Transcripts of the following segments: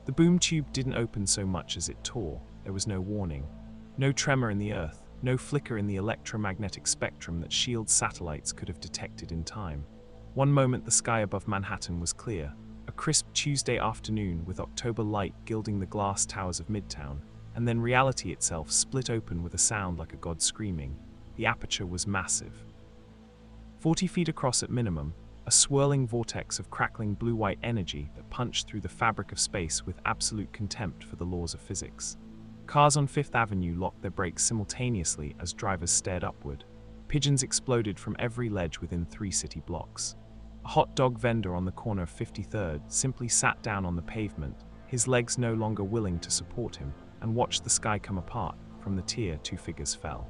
The boom tube didn't open so much as it tore. There was no warning. No tremor in the earth, no flicker in the electromagnetic spectrum that SHIELD satellites could have detected in time. One moment the sky above Manhattan was clear, a crisp Tuesday afternoon with October light gilding the glass towers of Midtown, and then reality itself split open with a sound like a god screaming. The aperture was massive. 40 feet across at minimum, a swirling vortex of crackling blue-white energy that punched through the fabric of space with absolute contempt for the laws of physics. Cars on Fifth Avenue locked their brakes simultaneously as drivers stared upward. Pigeons exploded from every ledge within 3 city blocks. A hot dog vendor on the corner of 53rd simply sat down on the pavement, his legs no longer willing to support him, and watched the sky come apart. From the tier, 2 figures fell.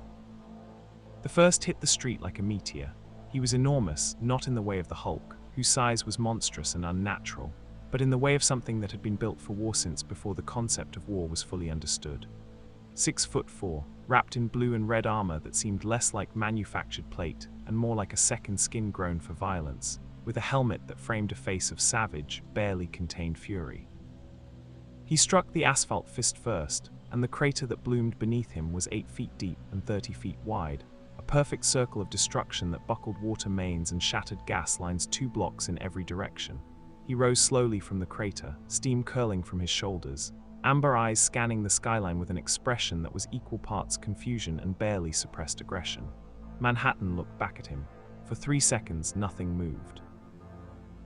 The first hit the street like a meteor. He was enormous, not in the way of the Hulk, whose size was monstrous and unnatural, but in the way of something that had been built for war since before the concept of war was fully understood. 6'4", wrapped in blue and red armor that seemed less like manufactured plate and more like a second skin grown for violence, with a helmet that framed a face of savage, barely contained fury. He struck the asphalt fist first, and the crater that bloomed beneath him was 8 feet deep and 30 feet wide, a perfect circle of destruction that buckled water mains and shattered gas lines 2 blocks in every direction. He rose slowly from the crater, steam curling from his shoulders, amber eyes scanning the skyline with an expression that was equal parts confusion and barely suppressed aggression. Manhattan looked back at him. For 3 seconds, nothing moved.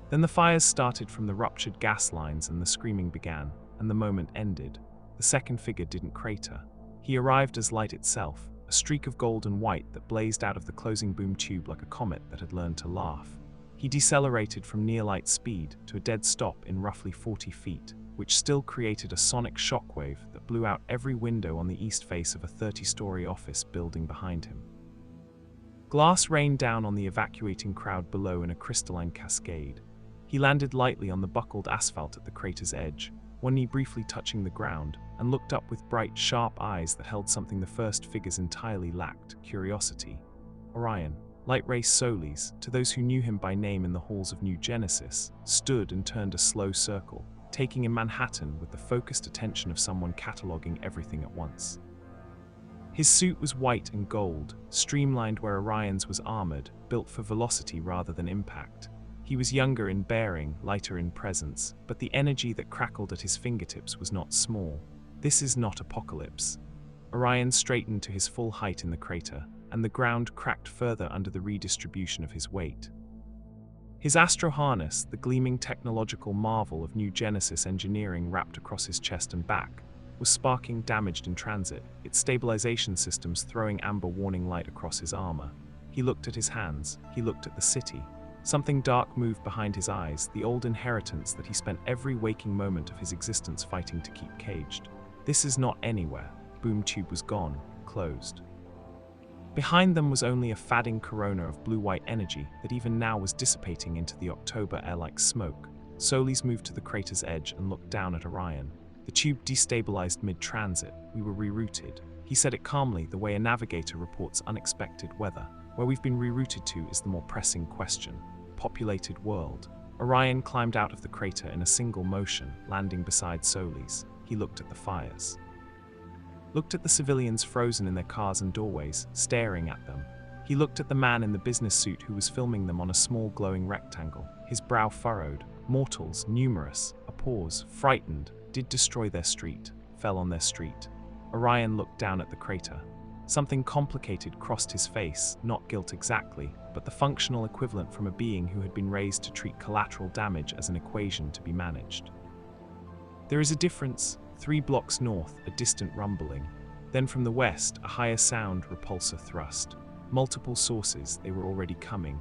Then the fires started from the ruptured gas lines and the screaming began, and the moment ended. The second figure didn't crater. He arrived as light itself, a streak of gold and white that blazed out of the closing boom tube like a comet that had learned to laugh. He decelerated from near-light speed to a dead stop in roughly 40 feet, which still created a sonic shockwave that blew out every window on the east face of a 30-story office building behind him. Glass rained down on the evacuating crowd below in a crystalline cascade. He landed lightly on the buckled asphalt at the crater's edge, one knee briefly touching the ground, and looked up with bright, sharp eyes that held something the first figures entirely lacked: curiosity. Orion, Light Ray Solis, to those who knew him by name in the halls of New Genesis, stood and turned a slow circle, taking in Manhattan with the focused attention of someone cataloging everything at once. His suit was white and gold, streamlined where Orion's was armored, built for velocity rather than impact. He was younger in bearing, lighter in presence, but the energy that crackled at his fingertips was not small. This is not Apocalypse. Orion straightened to his full height in the crater, and the ground cracked further under the redistribution of his weight. His astro harness, the gleaming technological marvel of New Genesis engineering wrapped across his chest and back, was sparking damaged in transit, its stabilization systems throwing amber warning light across his armor. He looked at his hands, he looked at the city. Something dark moved behind his eyes, the old inheritance that he spent every waking moment of his existence fighting to keep caged. This is not anywhere. Boom tube was gone, closed. Behind them was only a fading corona of blue-white energy that even now was dissipating into the October air like smoke. Solis moved to the crater's edge and looked down at Orion. The tube destabilized mid-transit. We were rerouted. He said it calmly, the way a navigator reports unexpected weather. Where we've been rerouted to is the more pressing question. Populated world. Orion climbed out of the crater in a single motion, landing beside Solis. He looked at the fires. Looked at the civilians frozen in their cars and doorways, staring at them. He looked at the man in the business suit who was filming them on a small glowing rectangle, his brow furrowed. Mortals, numerous, a pause, frightened, did destroy their street, fell on their street. Orion looked down at the crater. Something complicated crossed his face, not guilt exactly, but the functional equivalent from a being who had been raised to treat collateral damage as an equation to be managed. There is a difference. 3 blocks north, a distant rumbling. Then from the west, a higher sound repulsor thrust. Multiple sources, they were already coming.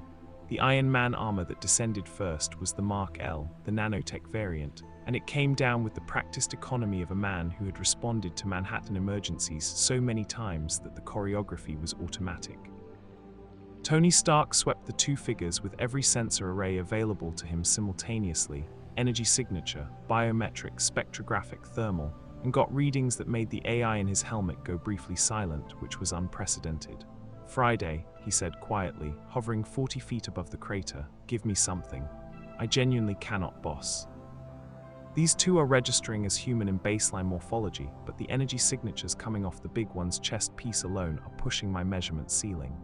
The Iron Man armor that descended first was the Mark L, the nanotech variant, and it came down with the practiced economy of a man who had responded to Manhattan emergencies so many times that the choreography was automatic. Tony Stark swept the 2 figures with every sensor array available to him simultaneously, energy signature, biometric, spectrographic, thermal, and got readings that made the AI in his helmet go briefly silent, which was unprecedented. Friday, he said quietly, hovering 40 feet above the crater, give me something. I genuinely cannot, boss. These two are registering as human in baseline morphology, but the energy signatures coming off the big one's chest piece alone are pushing my measurement ceiling.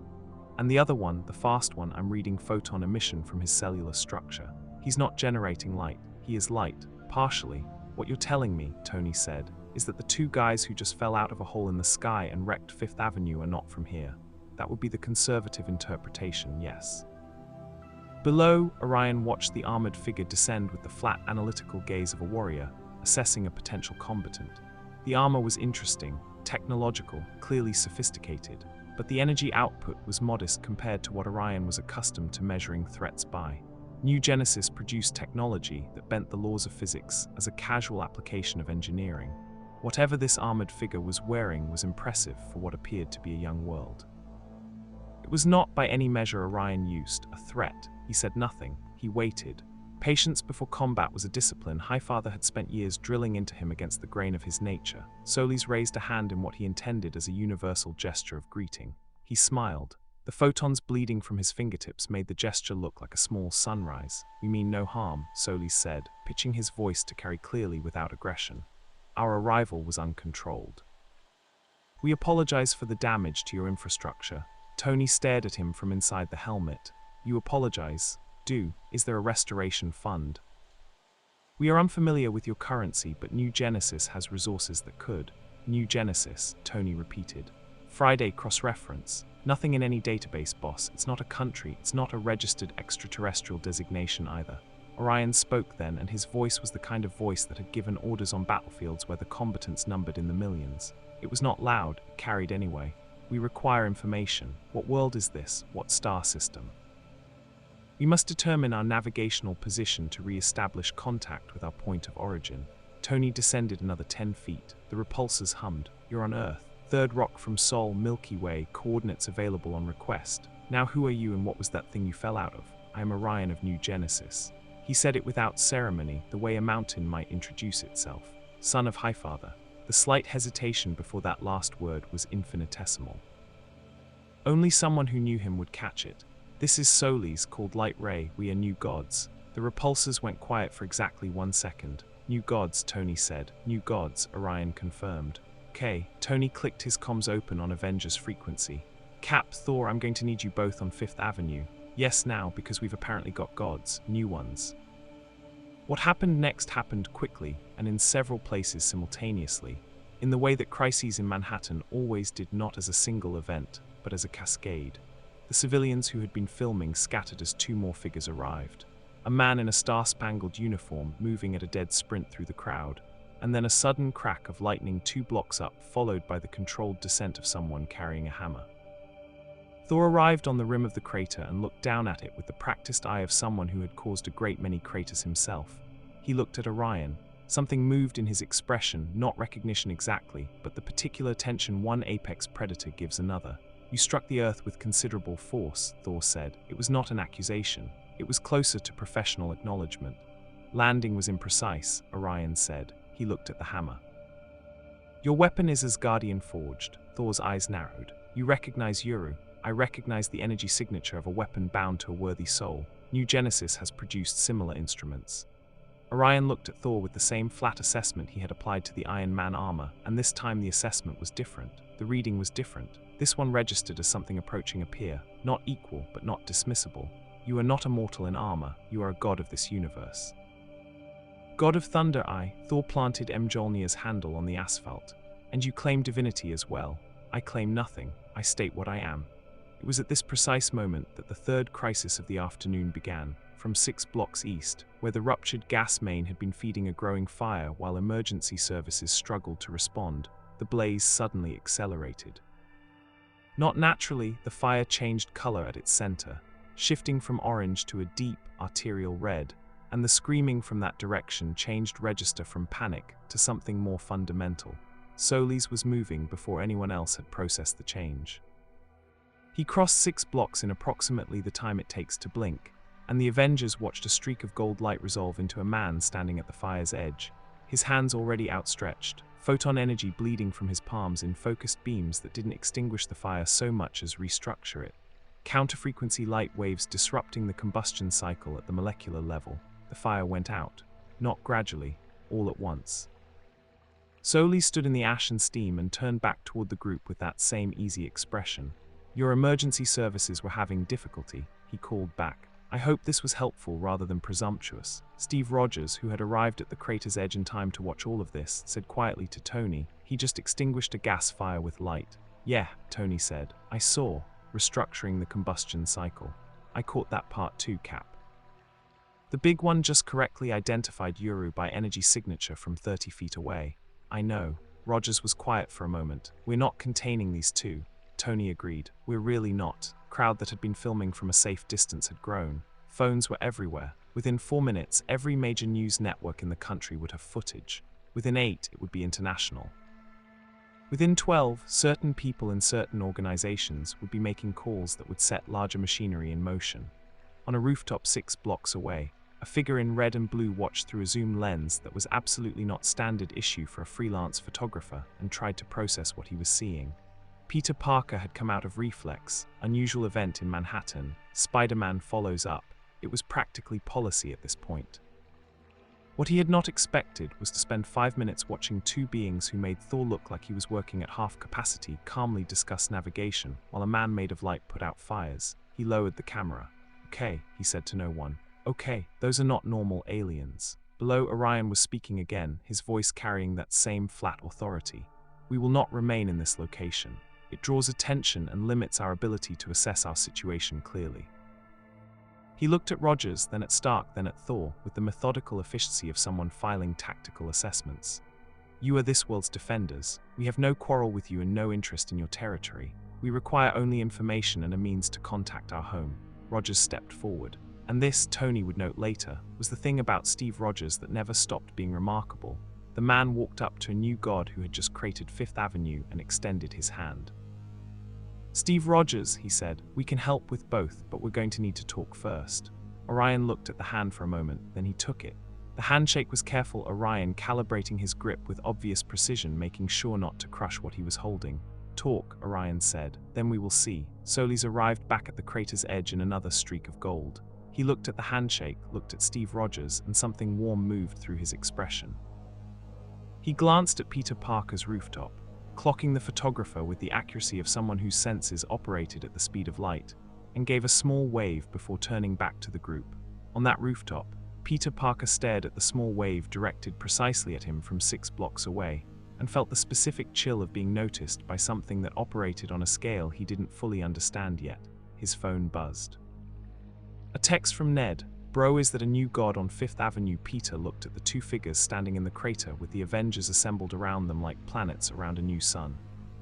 And the other one, the fast one, I'm reading photon emission from his cellular structure. He's not generating light, he is light, partially. What you're telling me, Tony said, is that the two guys who just fell out of a hole in the sky and wrecked Fifth Avenue are not from here. That would be the conservative interpretation, yes. Below, Orion watched the armored figure descend with the flat, analytical gaze of a warrior, assessing a potential combatant. The armor was interesting, technological, clearly sophisticated, but the energy output was modest compared to what Orion was accustomed to measuring threats by. New Genesis produced technology that bent the laws of physics as a casual application of engineering. Whatever this armored figure was wearing was impressive for what appeared to be a young world. It was not by any measure Orion used a threat. He said nothing. He waited. Patience before combat was a discipline Highfather had spent years drilling into him against the grain of his nature. Solis raised a hand in what he intended as a universal gesture of greeting. He smiled. The photons bleeding from his fingertips made the gesture look like a small sunrise. "We mean no harm," Solis said, pitching his voice to carry clearly without aggression. "Our arrival was uncontrolled. We apologize for the damage to your infrastructure." Tony stared at him from inside the helmet. "You apologize? Do. Is there a restoration fund?" "We are unfamiliar with your currency, but New Genesis has resources that could." "New Genesis," Tony repeated. "Friday cross-reference. Nothing in any database, boss. It's not a country. It's not a registered extraterrestrial designation either." Orion spoke then, and his voice was the kind of voice that had given orders on battlefields where the combatants numbered in the millions. It was not loud, it carried anyway. "We require information. What world is this? What star system? We must determine our navigational position to re-establish contact with our point of origin." Tony descended another 10 feet. The repulsors hummed. "You're on Earth. Third rock from Sol, Milky Way, coordinates available on request. Now who are you and what was that thing you fell out of?" "I am Orion of New Genesis." He said it without ceremony, the way a mountain might introduce itself. "Son of Highfather." The slight hesitation before that last word was infinitesimal. Only someone who knew him would catch it. "This is Solis, called Light Ray. We are new gods." The repulsors went quiet for exactly 1 second. "New gods," Tony said. "New gods," Orion confirmed. "Okay." Tony clicked his comms open on Avengers frequency. "Cap, Thor, I'm going to need you both on Fifth Avenue. Yes, now, because we've apparently got gods, new ones." What happened next happened quickly, and in several places simultaneously, in the way that crises in Manhattan always did, not as a single event, but as a cascade. The civilians who had been filming scattered as 2 more figures arrived. A man in a star-spangled uniform moving at a dead sprint through the crowd, and then a sudden crack of lightning 2 blocks up, followed by the controlled descent of someone carrying a hammer. Thor arrived on the rim of the crater and looked down at it with the practiced eye of someone who had caused a great many craters himself. He looked at Orion. Something moved in his expression, not recognition exactly, but the particular attention one apex predator gives another. "You struck the Earth with considerable force," Thor said. It was not an accusation. It was closer to professional acknowledgement. "Landing was imprecise," Orion said. He looked at the hammer. "Your weapon is Asgardian forged." Thor's eyes narrowed. "You recognize Uru." "I recognize the energy signature of a weapon bound to a worthy soul. New Genesis has produced similar instruments." Orion looked at Thor with the same flat assessment he had applied to the Iron Man armor, and this time the assessment was different. The reading was different. This one registered as something approaching a peer, not equal, but not dismissible. "You are not a mortal in armor. You are a god of this universe." "God of Thunder, Thor planted Mjolnir's handle on the asphalt. "And you claim divinity as well." "I claim nothing. I state what I am." It was at this precise moment that the third crisis of the afternoon began. From 6 blocks east, where the ruptured gas main had been feeding a growing fire while emergency services struggled to respond, the blaze suddenly accelerated. Not naturally, the fire changed color at its center, shifting from orange to a deep, arterial red, and the screaming from that direction changed register from panic to something more fundamental. Solis was moving before anyone else had processed the change. He crossed 6 blocks in approximately the time it takes to blink, and the Avengers watched a streak of gold light resolve into a man standing at the fire's edge, his hands already outstretched, photon energy bleeding from his palms in focused beams that didn't extinguish the fire so much as restructure it. Counter-frequency light waves disrupting the combustion cycle at the molecular level. The fire went out, not gradually, all at once. Soli stood in the ash and steam and turned back toward the group with that same easy expression. "Your emergency services were having difficulty," he called back. "I hope this was helpful rather than presumptuous." Steve Rogers, who had arrived at the crater's edge in time to watch all of this, said quietly to Tony, "He just extinguished a gas fire with light." "Yeah," Tony said. "I saw. Restructuring the combustion cycle. I caught that part too, Cap." The big one just correctly identified Yuru by energy signature from 30 feet away. "I know." Rogers was quiet for a moment. "We're not containing these two." Tony agreed. "We're really not." Crowd that had been filming from a safe distance had grown. Phones were everywhere. Within 4 minutes, every major news network in the country would have footage. Within 8, it would be international. Within 12, certain people in certain organizations would be making calls that would set larger machinery in motion. On a rooftop 6 blocks away, a figure in red and blue watched through a zoom lens that was absolutely not standard issue for a freelance photographer and tried to process what he was seeing. Peter Parker had come out of Reflex, unusual event in Manhattan. Spider-Man follows up. It was practically policy at this point. What he had not expected was to spend 5 minutes watching two beings who made Thor look like he was working at half capacity calmly discuss navigation, while a man made of light put out fires. He lowered the camera. "Okay," he said to no one. "Okay, those are not normal aliens." Below, Orion was speaking again, his voice carrying that same flat authority. "We will not remain in this location. It draws attention and limits our ability to assess our situation clearly." He looked at Rogers, then at Stark, then at Thor, with the methodical efficiency of someone filing tactical assessments. "You are this world's defenders. We have no quarrel with you and no interest in your territory. We require only information and a means to contact our home." Rogers stepped forward. And this, Tony would note later, was the thing about Steve Rogers that never stopped being remarkable. The man walked up to a new god who had just created Fifth Avenue and extended his hand. "Steve Rogers," he said, "we can help with both, but we're going to need to talk first." Orion looked at the hand for a moment, then he took it. The handshake was careful, Orion calibrating his grip with obvious precision, making sure not to crush what he was holding. "Talk," Orion said, "then we will see." Solis arrived back at the crater's edge in another streak of gold. He looked at the handshake, looked at Steve Rogers, and something warm moved through his expression. He glanced at Peter Parker's rooftop, clocking the photographer with the accuracy of someone whose senses operated at the speed of light, and gave a small wave before turning back to the group. On that rooftop, Peter Parker stared at the small wave directed precisely at him from 6 blocks away, and felt the specific chill of being noticed by something that operated on a scale he didn't fully understand yet. His phone buzzed. A text from Ned. "Bro, is that a new god on Fifth Avenue?" Peter looked at the two figures standing in the crater with the Avengers assembled around them like planets around a new sun.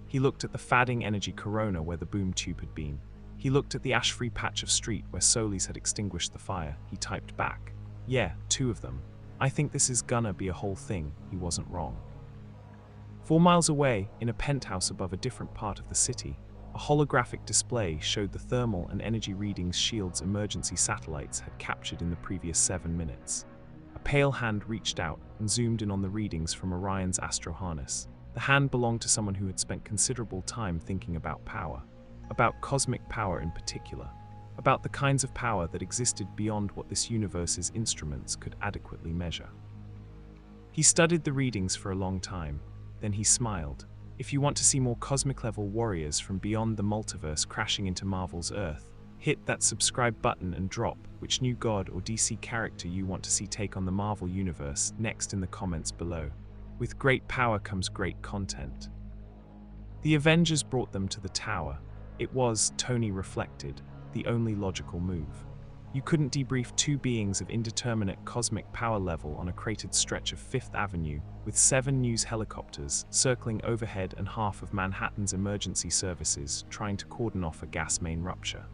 He looked at the fading energy corona where the boom tube had been. He looked at the ash-free patch of street where Solis had extinguished the fire. He typed back, "Yeah, 2 of them. I think this is gonna be a whole thing." He wasn't wrong. 4 miles away, in a penthouse above a different part of the city, a holographic display showed the thermal and energy readings SHIELD's emergency satellites had captured in the previous 7 minutes. A pale hand reached out and zoomed in on the readings from Orion's astro harness. The hand belonged to someone who had spent considerable time thinking about power, about cosmic power in particular, about the kinds of power that existed beyond what this universe's instruments could adequately measure. He studied the readings for a long time, then he smiled. If you want to see more cosmic-level warriors from beyond the multiverse crashing into Marvel's Earth, hit that subscribe button and drop which new god or DC character you want to see take on the Marvel Universe next in the comments below. With great power comes great content. The Avengers brought them to the tower. It was, Tony reflected, the only logical move. You couldn't debrief 2 beings of indeterminate cosmic power level on a cratered stretch of Fifth Avenue, with 7 news helicopters circling overhead and half of Manhattan's emergency services trying to cordon off a gas main rupture.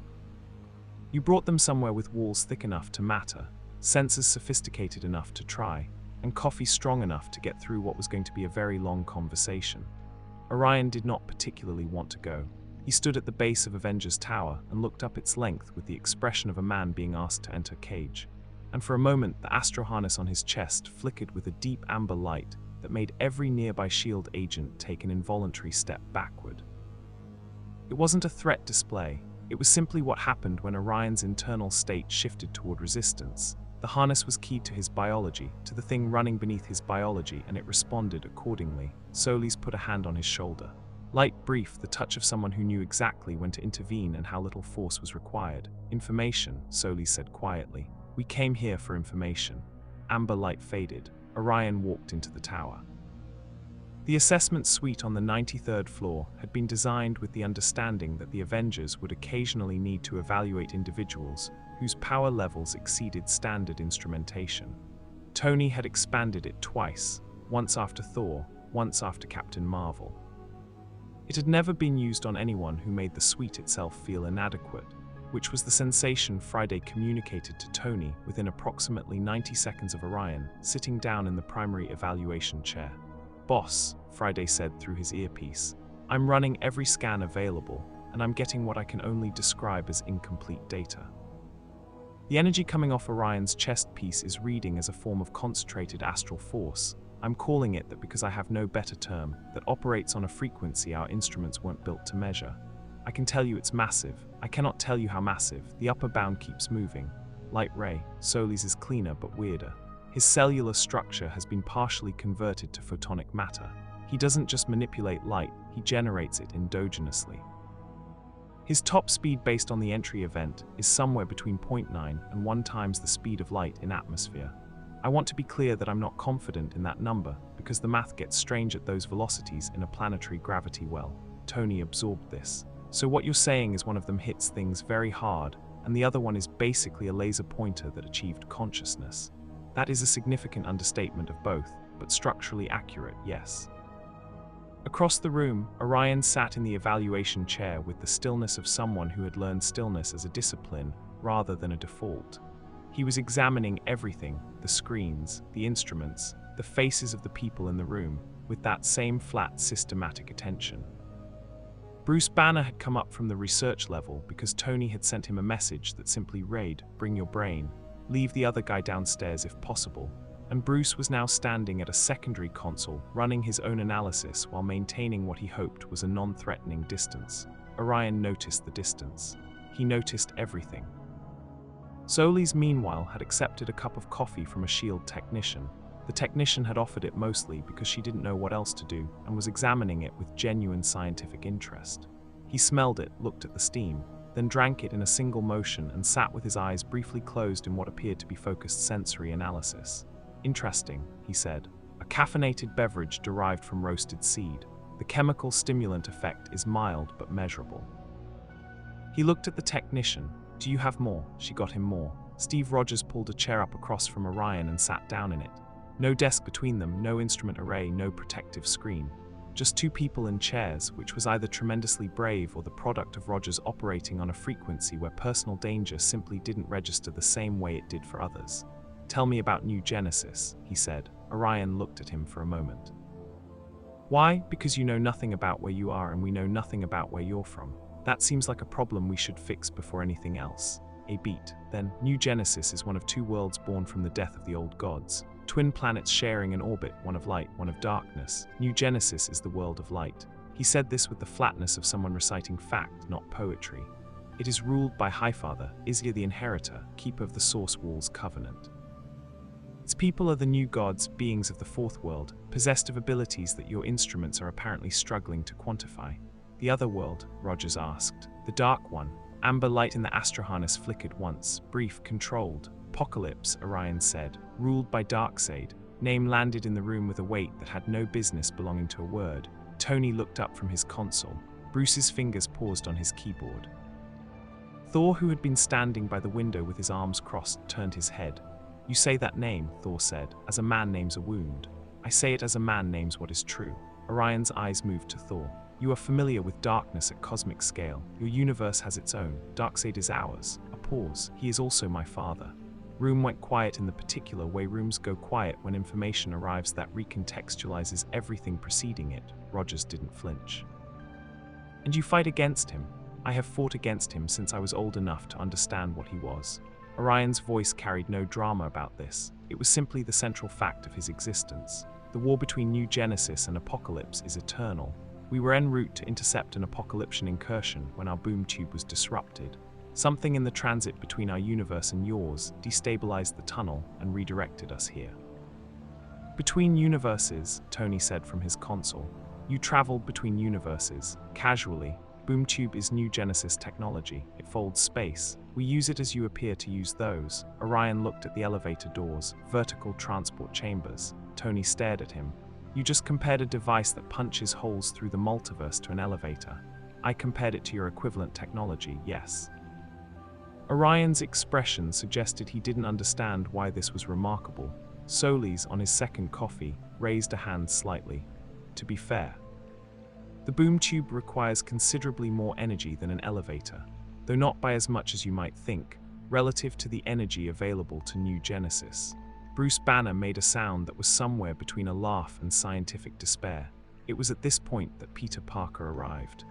You brought them somewhere with walls thick enough to matter, sensors sophisticated enough to try, and coffee strong enough to get through what was going to be a very long conversation. Orion did not particularly want to go. He stood at the base of Avengers Tower and looked up its length with the expression of a man being asked to enter a cage. And for a moment, the astro harness on his chest flickered with a deep amber light that made every nearby SHIELD agent take an involuntary step backward. It wasn't a threat display. It was simply what happened when Orion's internal state shifted toward resistance. The harness was keyed to his biology, to the thing running beneath his biology, and it responded accordingly. Solis put a hand on his shoulder. Light, brief, the touch of someone who knew exactly when to intervene and how little force was required. Information, Solis said quietly. We came here for information. Amber light faded. Orion walked into the tower. The assessment suite on the 93rd floor had been designed with the understanding that the Avengers would occasionally need to evaluate individuals whose power levels exceeded standard instrumentation. Tony had expanded it twice, once after Thor, once after Captain Marvel. It had never been used on anyone who made the suite itself feel inadequate, which was the sensation Friday communicated to Tony within approximately 90 seconds of Orion sitting down in the primary evaluation chair. Boss, Friday said through his earpiece, I'm running every scan available, and I'm getting what I can only describe as incomplete data. The energy coming off Orion's chest piece is reading as a form of concentrated astral force. I'm calling it that because I have no better term, that operates on a frequency our instruments weren't built to measure. I can tell you it's massive. I cannot tell you how massive. The upper bound keeps moving. Light Ray, Solis is cleaner but weirder. His cellular structure has been partially converted to photonic matter. He doesn't just manipulate light, he generates it endogenously. His top speed based on the entry event is somewhere between 0.9 and 1 times the speed of light in atmosphere. I want to be clear that I'm not confident in that number because the math gets strange at those velocities in a planetary gravity well. Tony absorbed this. So what you're saying is one of them hits things very hard and the other one is basically a laser pointer that achieved consciousness. That is a significant understatement of both, but structurally accurate, yes. Across the room, Orion sat in the evaluation chair with the stillness of someone who had learned stillness as a discipline rather than a default. He was examining everything, the screens, the instruments, the faces of the people in the room, with that same flat, systematic attention. Bruce Banner had come up from the research level because Tony had sent him a message that simply read, "Bring your brain. Leave the other guy downstairs if possible," and Bruce was now standing at a secondary console, running his own analysis while maintaining what he hoped was a non-threatening distance. Orion noticed the distance. He noticed everything. Solis, meanwhile, had accepted a cup of coffee from a SHIELD technician. The technician had offered it mostly because she didn't know what else to do and was examining it with genuine scientific interest. He smelled it, looked at the steam, then drank it in a single motion and sat with his eyes briefly closed in what appeared to be focused sensory analysis. Interesting, he said. A caffeinated beverage derived from roasted seed. The chemical stimulant effect is mild but measurable. He looked at the technician. Do you have more? She got him more. Steve Rogers pulled a chair up across from Orion and sat down in it. No desk between them, no instrument array, no protective screen. Just 2 people in chairs, which was either tremendously brave or the product of Rogers operating on a frequency where personal danger simply didn't register the same way it did for others. Tell me about New Genesis, he said. Orion looked at him for a moment. Why? Because you know nothing about where you are and we know nothing about where you're from. That seems like a problem we should fix before anything else. A beat. Then, New Genesis is one of 2 worlds born from the death of the old gods. Twin planets sharing an orbit, one of light, one of darkness. New Genesis is the world of light. He said this with the flatness of someone reciting fact, not poetry. It is ruled by Highfather, Isya the Inheritor, keeper of the Source Wall's covenant. Its people are the new gods, beings of the 4th world, possessed of abilities that your instruments are apparently struggling to quantify. The other world, Rogers asked. The dark one. Amber light in the astroharness flickered once, brief, controlled. Apocalypse, Orion said, ruled by Darkseid. Name landed in the room with a weight that had no business belonging to a word. Tony looked up from his console. Bruce's fingers paused on his keyboard. Thor, who had been standing by the window with his arms crossed, turned his head. You say that name, Thor said, as a man names a wound. I say it as a man names what is true. Orion's eyes moved to Thor. You are familiar with darkness at cosmic scale. Your universe has its own. Darkseid is ours. A pause. He is also my father. Room went quiet in the particular way rooms go quiet when information arrives that recontextualizes everything preceding it. Rogers didn't flinch. And you fight against him? I have fought against him since I was old enough to understand what he was. Orion's voice carried no drama about this. It was simply the central fact of his existence. The war between New Genesis and Apocalypse is eternal. We were en route to intercept an Apocalyptian incursion when our boom tube was disrupted. Something in the transit between our universe and yours destabilized the tunnel and redirected us here. Between universes, Tony said from his console. You traveled between universes, casually. Boomtube is new Genesis technology. It folds space. We use it as you appear to use those. Orion looked at the elevator doors, vertical transport chambers. Tony stared at him. You just compared a device that punches holes through the multiverse to an elevator. I compared it to your equivalent technology, yes. Orion's expression suggested he didn't understand why this was remarkable. Solis, on his second coffee, raised a hand slightly. To be fair, the boom tube requires considerably more energy than an elevator, though not by as much as you might think, relative to the energy available to New Genesis. Bruce Banner made a sound that was somewhere between a laugh and scientific despair. It was at this point that Peter Parker arrived.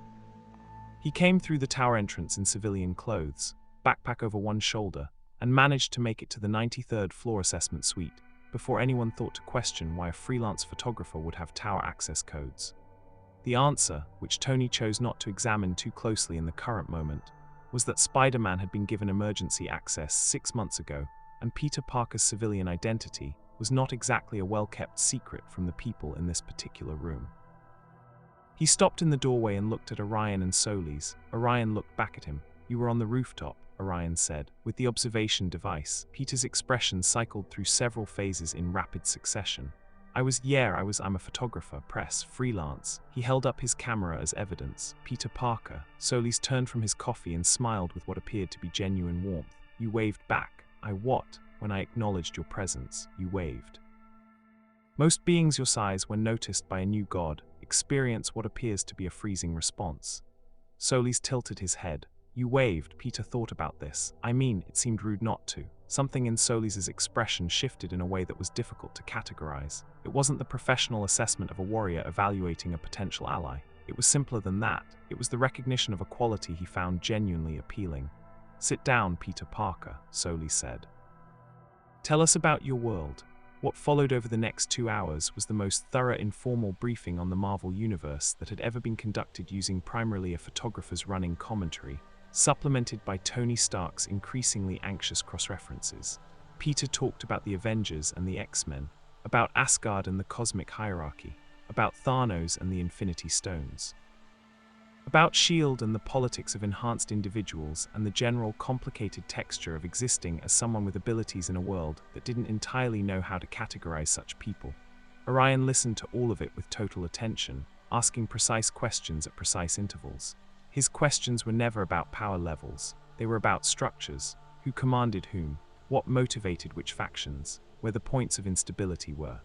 He came through the tower entrance in civilian clothes, backpack over one shoulder, and managed to make it to the 93rd floor assessment suite before anyone thought to question why a freelance photographer would have tower access codes. The answer, which Tony chose not to examine too closely in the current moment, was that Spider-Man had been given emergency access 6 months ago, and Peter Parker's civilian identity was not exactly a well-kept secret from the people in this particular room. He stopped in the doorway and looked at Orion and Solis. Orion looked back at him. You were on the rooftop, Orion said. With the observation device, Peter's expression cycled through several phases in rapid succession. I'm a photographer, press, freelance. He held up his camera as evidence. Peter Parker. Solis turned from his coffee and smiled with what appeared to be genuine warmth. You waved back. When I acknowledged your presence, you waved. Most beings your size, when noticed by a new god, experience what appears to be a freezing response. Solis tilted his head. You waved. Peter thought about this. It seemed rude not to. Something in Solis's expression shifted in a way that was difficult to categorize. It wasn't the professional assessment of a warrior evaluating a potential ally. It was simpler than that. It was the recognition of a quality he found genuinely appealing. Sit down, Peter Parker, Solis said. Tell us about your world. What followed over the next 2 hours was the most thorough informal briefing on the Marvel Universe that had ever been conducted using primarily a photographer's running commentary, supplemented by Tony Stark's increasingly anxious cross-references. Peter talked about the Avengers and the X-Men, about Asgard and the cosmic hierarchy, about Thanos and the Infinity Stones, about S.H.I.E.L.D. and the politics of enhanced individuals and the general complicated texture of existing as someone with abilities in a world that didn't entirely know how to categorize such people. Orion listened to all of it with total attention, asking precise questions at precise intervals. His questions were never about power levels. They were about structures, who commanded whom, what motivated which factions, where the points of instability were.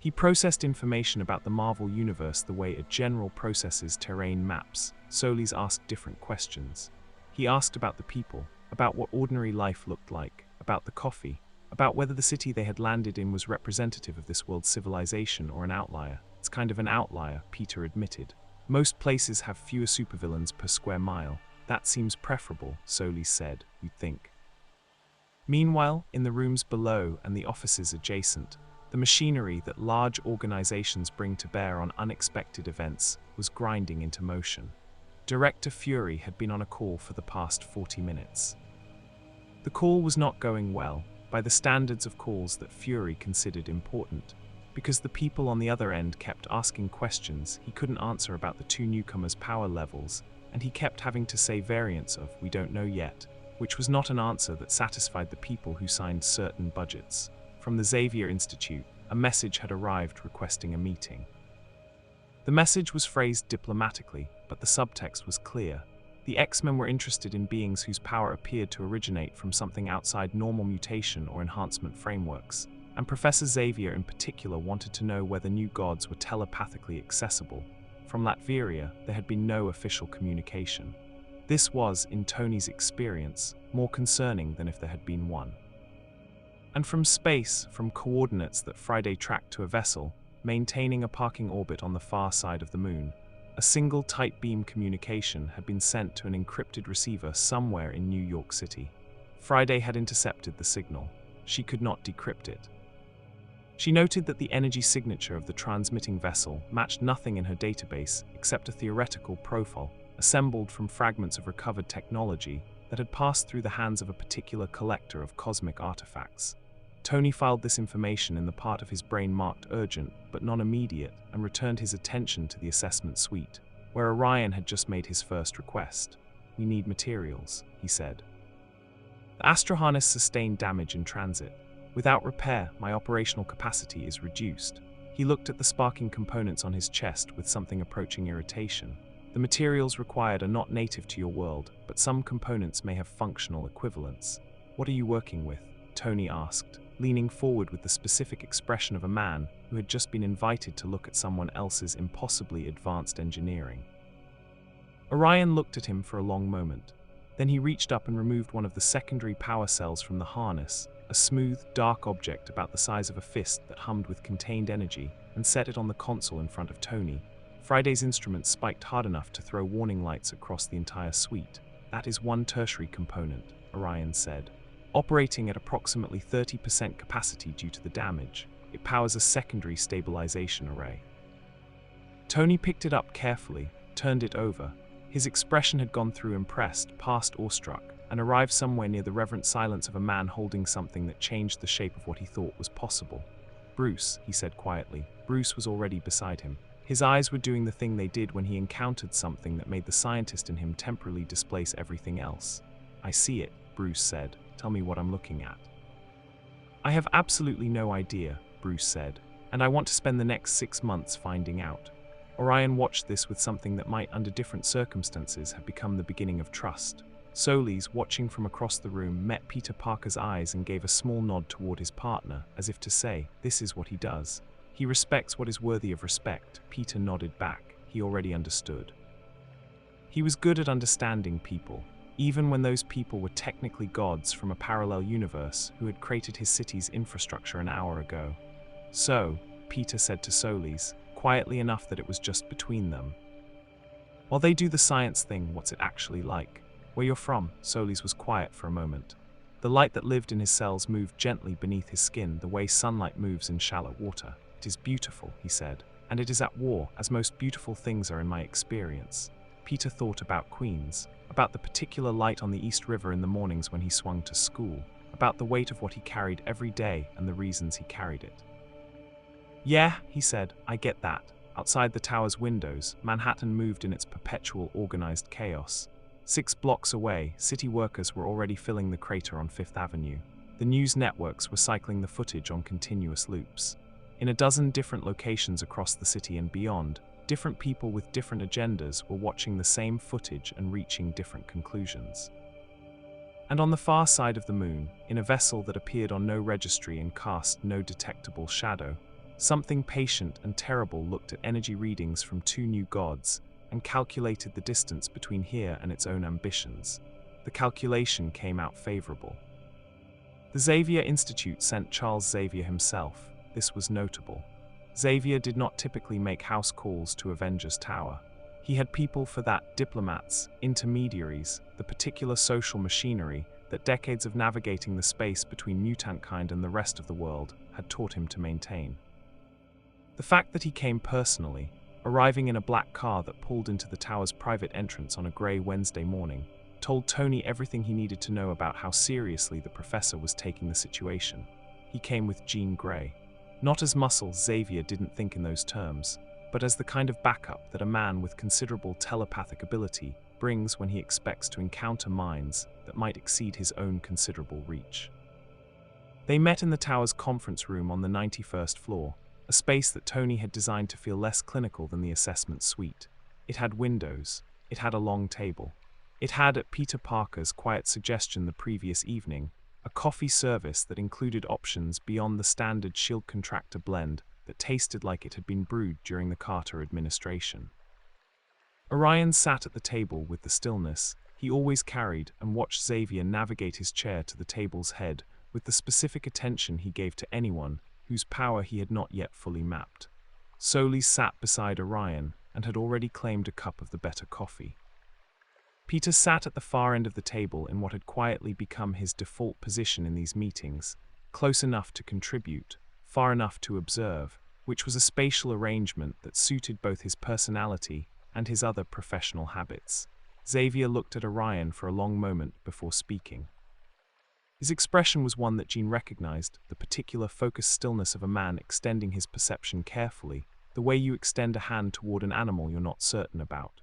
He processed information about the Marvel Universe the way a general processes terrain maps. Solis asked different questions. He asked about the people, about what ordinary life looked like, about the coffee, about whether the city they had landed in was representative of this world's civilization or an outlier. It's kind of an outlier, Peter admitted. Most places have fewer supervillains per square mile. That seems preferable, Solis said, you'd think. Meanwhile, in the rooms below and the offices adjacent, the machinery that large organizations bring to bear on unexpected events was grinding into motion. Director Fury had been on a call for the past 40 minutes. The call was not going well, by the standards of calls that Fury considered important, because the people on the other end kept asking questions he couldn't answer about the two newcomers' power levels, and he kept having to say variants of "we don't know yet," which was not an answer that satisfied the people who signed certain budgets. From the Xavier Institute, a message had arrived requesting a meeting. The message was phrased diplomatically, but the subtext was clear. The X-Men were interested in beings whose power appeared to originate from something outside normal mutation or enhancement frameworks, and Professor Xavier in particular wanted to know whether new gods were telepathically accessible. From Latveria, there had been no official communication. This was, in Tony's experience, more concerning than if there had been one. And from space, from coordinates that Friday tracked to a vessel, maintaining a parking orbit on the far side of the moon, a single tight beam communication had been sent to an encrypted receiver somewhere in New York City. Friday had intercepted the signal. She could not decrypt it. She noted that the energy signature of the transmitting vessel matched nothing in her database except a theoretical profile, assembled from fragments of recovered technology that had passed through the hands of a particular collector of cosmic artifacts. Tony filed this information in the part of his brain marked urgent but non-immediate and returned his attention to the assessment suite, where Orion had just made his first request. "We need materials," he said. "The Astro harness sustained damage in transit. Without repair, my operational capacity is reduced." He looked at the sparking components on his chest with something approaching irritation. "The materials required are not native to your world, but some components may have functional equivalents." "What are you working with?" Tony asked, leaning forward with the specific expression of a man who had just been invited to look at someone else's impossibly advanced engineering. Orion looked at him for a long moment. Then he reached up and removed one of the secondary power cells from the harness, a smooth, dark object about the size of a fist that hummed with contained energy, and set it on the console in front of Tony. Friday's instrument spiked hard enough to throw warning lights across the entire suite. "That is one tertiary component," Orion said. "Operating at approximately 30% capacity due to the damage, it powers a secondary stabilization array." Tony picked it up carefully, turned it over. His expression had gone through impressed, past awestruck, and arrived somewhere near the reverent silence of a man holding something that changed the shape of what he thought was possible. "Bruce," he said quietly. Bruce was already beside him. His eyes were doing the thing they did when he encountered something that made the scientist in him temporarily displace everything else. "I see it," Bruce said. "Tell me what I'm looking at." "I have absolutely no idea," Bruce said, "and I want to spend the next 6 months finding out." Orion watched this with something that might, under different circumstances, have become the beginning of trust. Solis, watching from across the room, met Peter Parker's eyes and gave a small nod toward his partner, as if to say, "This is what he does. He respects what is worthy of respect." Peter nodded back. He already understood. He was good at understanding people, even when those people were technically gods from a parallel universe who had created his city's infrastructure an hour ago. "So," Peter said to Solis, quietly enough that it was just between them, "while they do the science thing, what's it actually like?" "Where you're from?" Solis was quiet for a moment. The light that lived in his cells moved gently beneath his skin the way sunlight moves in shallow water. "It is beautiful," he said, "and it is at war, as most beautiful things are in my experience." Peter thought about Queens, about the particular light on the East River in the mornings when he swung to school, about the weight of what he carried every day and the reasons he carried it. "Yeah," he said, "I get that." Outside the tower's windows, Manhattan moved in its perpetual organized chaos. 6 blocks away, city workers were already filling the crater on Fifth Avenue. The news networks were cycling the footage on continuous loops. In a dozen different locations across the city and beyond, different people with different agendas were watching the same footage and reaching different conclusions. And on the far side of the moon, in a vessel that appeared on no registry and cast no detectable shadow, something patient and terrible looked at energy readings from 2 new gods and calculated the distance between here and its own ambitions. The calculation came out favorable. The Xavier Institute sent Charles Xavier himself. This was notable. Xavier did not typically make house calls to Avengers Tower. He had people for that, diplomats, intermediaries, the particular social machinery that decades of navigating the space between mutantkind and the rest of the world had taught him to maintain. The fact that he came personally, arriving in a black car that pulled into the tower's private entrance on a grey Wednesday morning, told Tony everything he needed to know about how seriously the professor was taking the situation. He came with Jean Grey. Not as muscle, Xavier didn't think in those terms, but as the kind of backup that a man with considerable telepathic ability brings when he expects to encounter minds that might exceed his own considerable reach. They met in the tower's conference room on the 91st floor, a space that Tony had designed to feel less clinical than the assessment suite. It had windows. It had a long table. It had, at Peter Parker's quiet suggestion the previous evening, a coffee service that included options beyond the standard Shield Contractor blend that tasted like it had been brewed during the Carter administration. Orion sat at the table with the stillness he always carried and watched Xavier navigate his chair to the table's head with the specific attention he gave to anyone whose power he had not yet fully mapped. Solis sat beside Orion and had already claimed a cup of the better coffee. Peter sat at the far end of the table in what had quietly become his default position in these meetings, close enough to contribute, far enough to observe, which was a spatial arrangement that suited both his personality and his other professional habits. Xavier looked at Orion for a long moment before speaking. His expression was one that Jean recognized, the particular focused stillness of a man extending his perception carefully, the way you extend a hand toward an animal you're not certain about.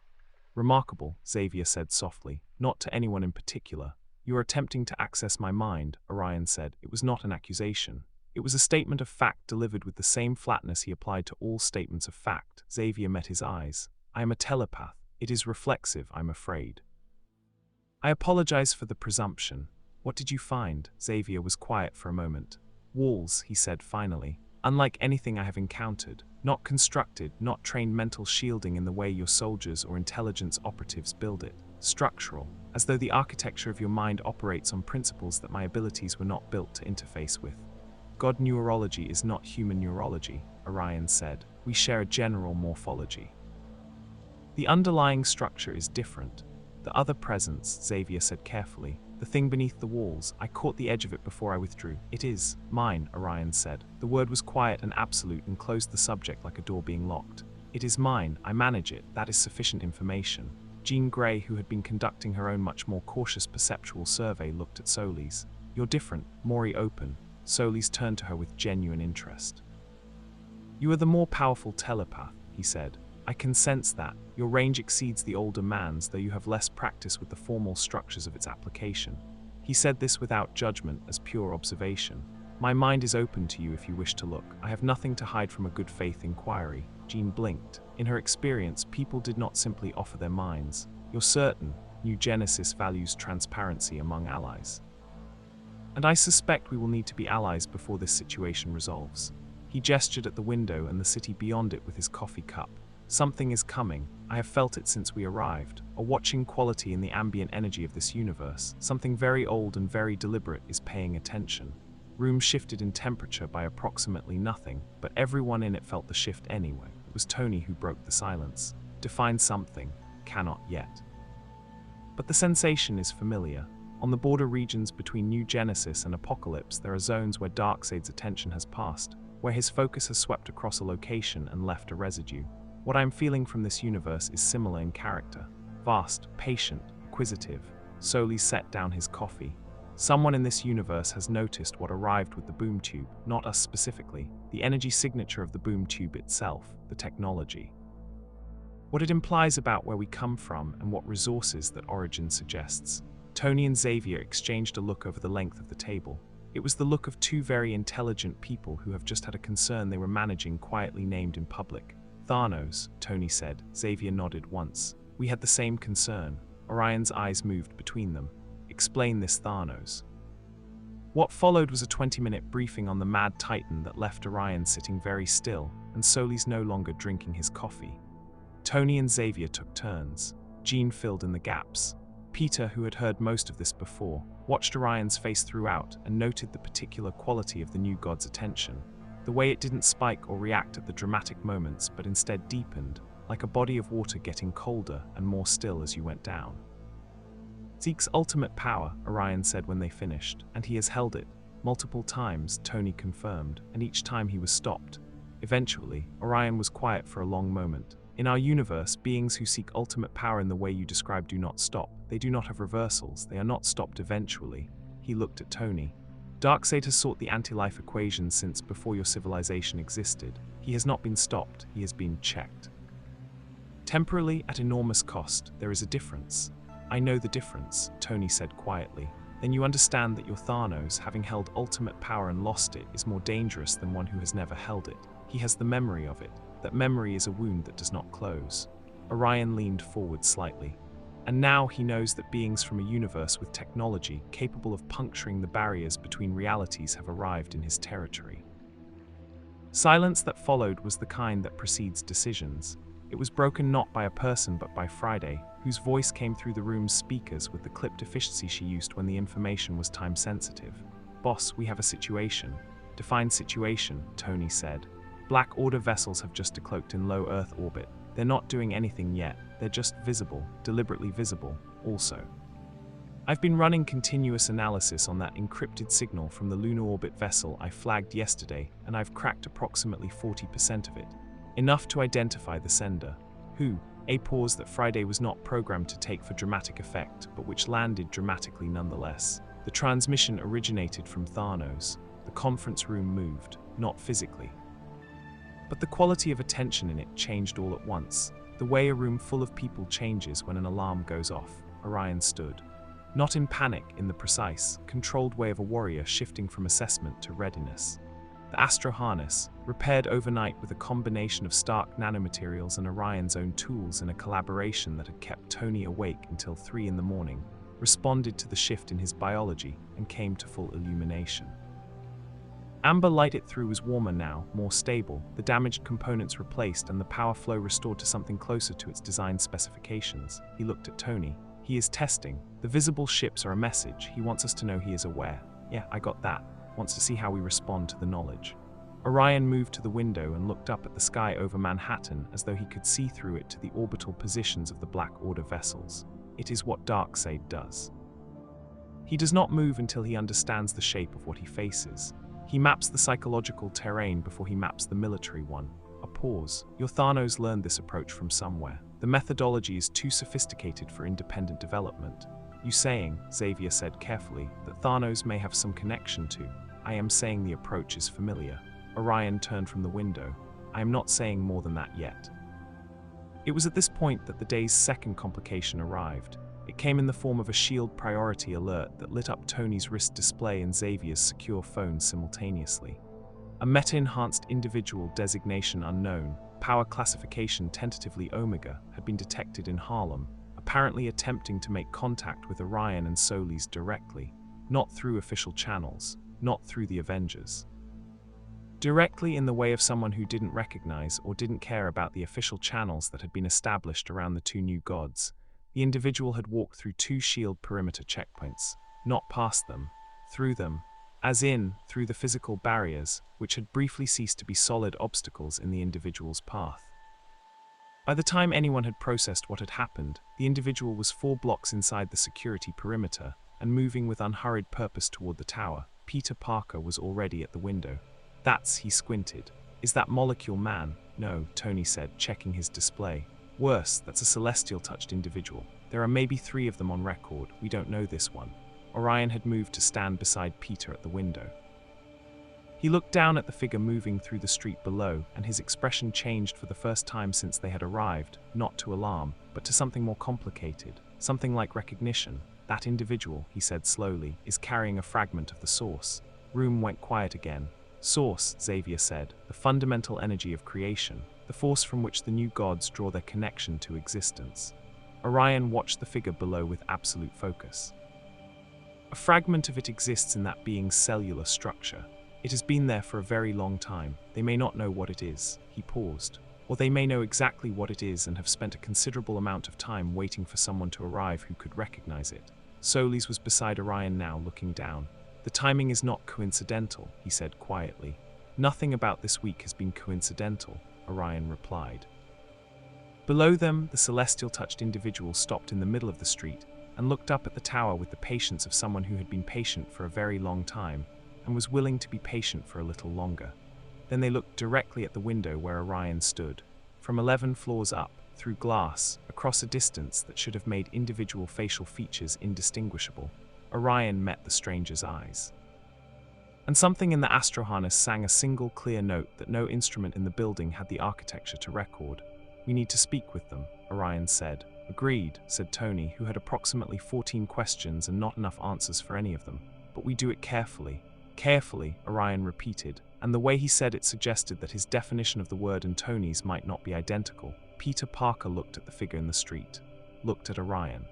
Remarkable, Xavier said softly, not to anyone in particular. You are attempting to access my mind, Orion said. It was not an accusation. It was a statement of fact delivered with the same flatness he applied to all statements of fact. Xavier met his eyes. I am a telepath. It is reflexive, I'm afraid. I apologize for the presumption. What did you find? Xavier was quiet for a moment. Walls, he said finally. Unlike anything I have encountered. Not constructed, not trained mental shielding in the way your soldiers or intelligence operatives build it. Structural, as though the architecture of your mind operates on principles that my abilities were not built to interface with. God neurology is not human neurology, Orion said. We share a general morphology. The underlying structure is different. The other presence, Xavier said carefully. The thing beneath the walls, I caught the edge of it before I withdrew. It is mine, Orion said. The word was quiet and absolute and closed the subject like a door being locked. It is mine, I manage it, that is sufficient information. Jean Grey, who had been conducting her own much more cautious perceptual survey, looked at Solis. You're different, Maury open. Solis turned to her with genuine interest. You are the more powerful telepath, he said. I can sense that. Your range exceeds the older man's, though you have less practice with the formal structures of its application. He said this without judgment, as pure observation. My mind is open to you if you wish to look. I have nothing to hide from a good faith inquiry. Jean blinked. In her experience, people did not simply offer their minds. You're certain, New Genesis values transparency among allies. And I suspect we will need to be allies before this situation resolves. He gestured at the window and the city beyond it with his coffee cup. Something is coming. I have felt it since we arrived. A watching quality in the ambient energy of this universe. Something very old and very deliberate is paying attention. Room shifted in temperature by approximately nothing, but everyone in it felt the shift anyway. It was Tony who broke the silence. Define something. Cannot yet. But the sensation is familiar. On the border regions between New Genesis and Apocalypse, there are zones where Darkseid's attention has passed, where his focus has swept across a location and left a residue. What I am feeling from this universe is similar in character. Vast, patient, acquisitive. Solis set down his coffee. Someone in this universe has noticed what arrived with the boom tube, not us specifically, the energy signature of the boom tube itself, the technology. What it implies about where we come from and what resources that origin suggests. Tony and Xavier exchanged a look over the length of the table. It was the look of two very intelligent people who have just had a concern they were managing quietly named in public. Thanos, Tony said. Xavier nodded once. We had the same concern. Orion's eyes moved between them. Explain this, Thanos. What followed was a 20-minute briefing on the mad titan that left Orion sitting very still, and Solis no longer drinking his coffee. Tony and Xavier took turns. Jean filled in the gaps. Peter, who had heard most of this before, watched Orion's face throughout and noted the particular quality of the new god's attention. The way it didn't spike or react at the dramatic moments, but instead deepened, like a body of water getting colder and more still as you went down. Zeke's ultimate power, Orion said when they finished, and he has held it. Multiple times, Tony confirmed, and each time he was stopped. Eventually, Orion was quiet for a long moment. In our universe, beings who seek ultimate power in the way you describe do not stop. They do not have reversals. They are not stopped eventually. He looked at Tony. Darkseid has sought the anti-life equation since before your civilization existed. He has not been stopped, he has been checked. Temporarily, at enormous cost, there is a difference. I know the difference, Tony said quietly. Then you understand that your Thanos, having held ultimate power and lost it, is more dangerous than one who has never held it. He has the memory of it. That memory is a wound that does not close. Orion leaned forward slightly. And now he knows that beings from a universe with technology capable of puncturing the barriers between realities have arrived in his territory. Silence that followed was the kind that precedes decisions. It was broken not by a person but by Friday, whose voice came through the room's speakers with the clipped efficiency she used when the information was time-sensitive. Boss, we have a situation. Define situation, Tony said. Black Order vessels have just decloaked in low Earth orbit. They're not doing anything yet. They're just visible, deliberately visible, also. I've been running continuous analysis on that encrypted signal from the lunar orbit vessel I flagged yesterday, and I've cracked approximately 40% of it. Enough to identify the sender. Who? A pause that Friday was not programmed to take for dramatic effect, but which landed dramatically nonetheless. The transmission originated from Thanos. The conference room moved, not physically. But the quality of attention in it changed all at once, the way a room full of people changes when an alarm goes off. Orion stood. Not in panic, in the precise, controlled way of a warrior shifting from assessment to readiness. The Astro harness, repaired overnight with a combination of Stark nanomaterials and Orion's own tools in a collaboration that had kept Tony awake until 3 in the morning, responded to the shift in his biology and came to full illumination. Amber light it through was warmer now, more stable, the damaged components replaced and the power flow restored to something closer to its design specifications. He looked at Tony. He is testing. The visible ships are a message. He wants us to know he is aware. Yeah, I got that. Wants to see how we respond to the knowledge. Orion moved to the window and looked up at the sky over Manhattan as though he could see through it to the orbital positions of the Black Order vessels. It is what Darkseid does. He does not move until he understands the shape of what he faces. He maps the psychological terrain before he maps the military one. A pause. Your Thanos learned this approach from somewhere. The methodology is too sophisticated for independent development. You saying, Xavier said carefully, that Thanos may have some connection to. I am saying the approach is familiar. Orion turned from the window. I am not saying more than that yet. It was at this point that the day's second complication arrived. It came in the form of a shield priority alert that lit up Tony's wrist display and Xavier's secure phone simultaneously. A meta-enhanced individual designation unknown, power classification tentatively Omega, had been detected in Harlem, apparently attempting to make contact with Orion and Solis directly, not through official channels, not through the Avengers. Directly in the way of someone who didn't recognize or didn't care about the official channels that had been established around the two new gods, the individual had walked through 2 shield perimeter checkpoints, not past them, through them, as in, through the physical barriers, which had briefly ceased to be solid obstacles in the individual's path. By the time anyone had processed what had happened, the individual was 4 blocks inside the security perimeter and moving with unhurried purpose toward the tower. Peter Parker was already at the window. That's, he squinted. Is that molecule man? No, Tony said, checking his display. Worse, that's a celestial-touched individual. There are maybe 3 of them on record. We don't know this one. Orion had moved to stand beside Peter at the window. He looked down at the figure moving through the street below, and his expression changed for the first time since they had arrived, not to alarm, but to something more complicated, something like recognition. That individual, he said slowly, is carrying a fragment of the source. Room went quiet again. Source, Xavier said, the fundamental energy of creation, the force from which the new gods draw their connection to existence. Orion watched the figure below with absolute focus. A fragment of it exists in that being's cellular structure. It has been there for a very long time. They may not know what it is. He paused. Or they may know exactly what it is and have spent a considerable amount of time waiting for someone to arrive who could recognize it. Solis was beside Orion now, looking down. The timing is not coincidental, he said quietly. Nothing about this week has been coincidental, Orion replied. Below them, the celestial-touched individual stopped in the middle of the street and looked up at the tower with the patience of someone who had been patient for a very long time and was willing to be patient for a little longer. Then they looked directly at the window where Orion stood. From 11 floors up, through glass, across a distance that should have made individual facial features indistinguishable, Orion met the stranger's eyes. And something in the Astro harness sang a single clear note that no instrument in the building had the architecture to record. We need to speak with them, Orion said. Agreed, said Tony, who had approximately 14 questions and not enough answers for any of them. But we do it carefully. Carefully, Orion repeated, and the way he said it suggested that his definition of the word and Tony's might not be identical. Peter Parker looked at the figure in the street, looked at Orion.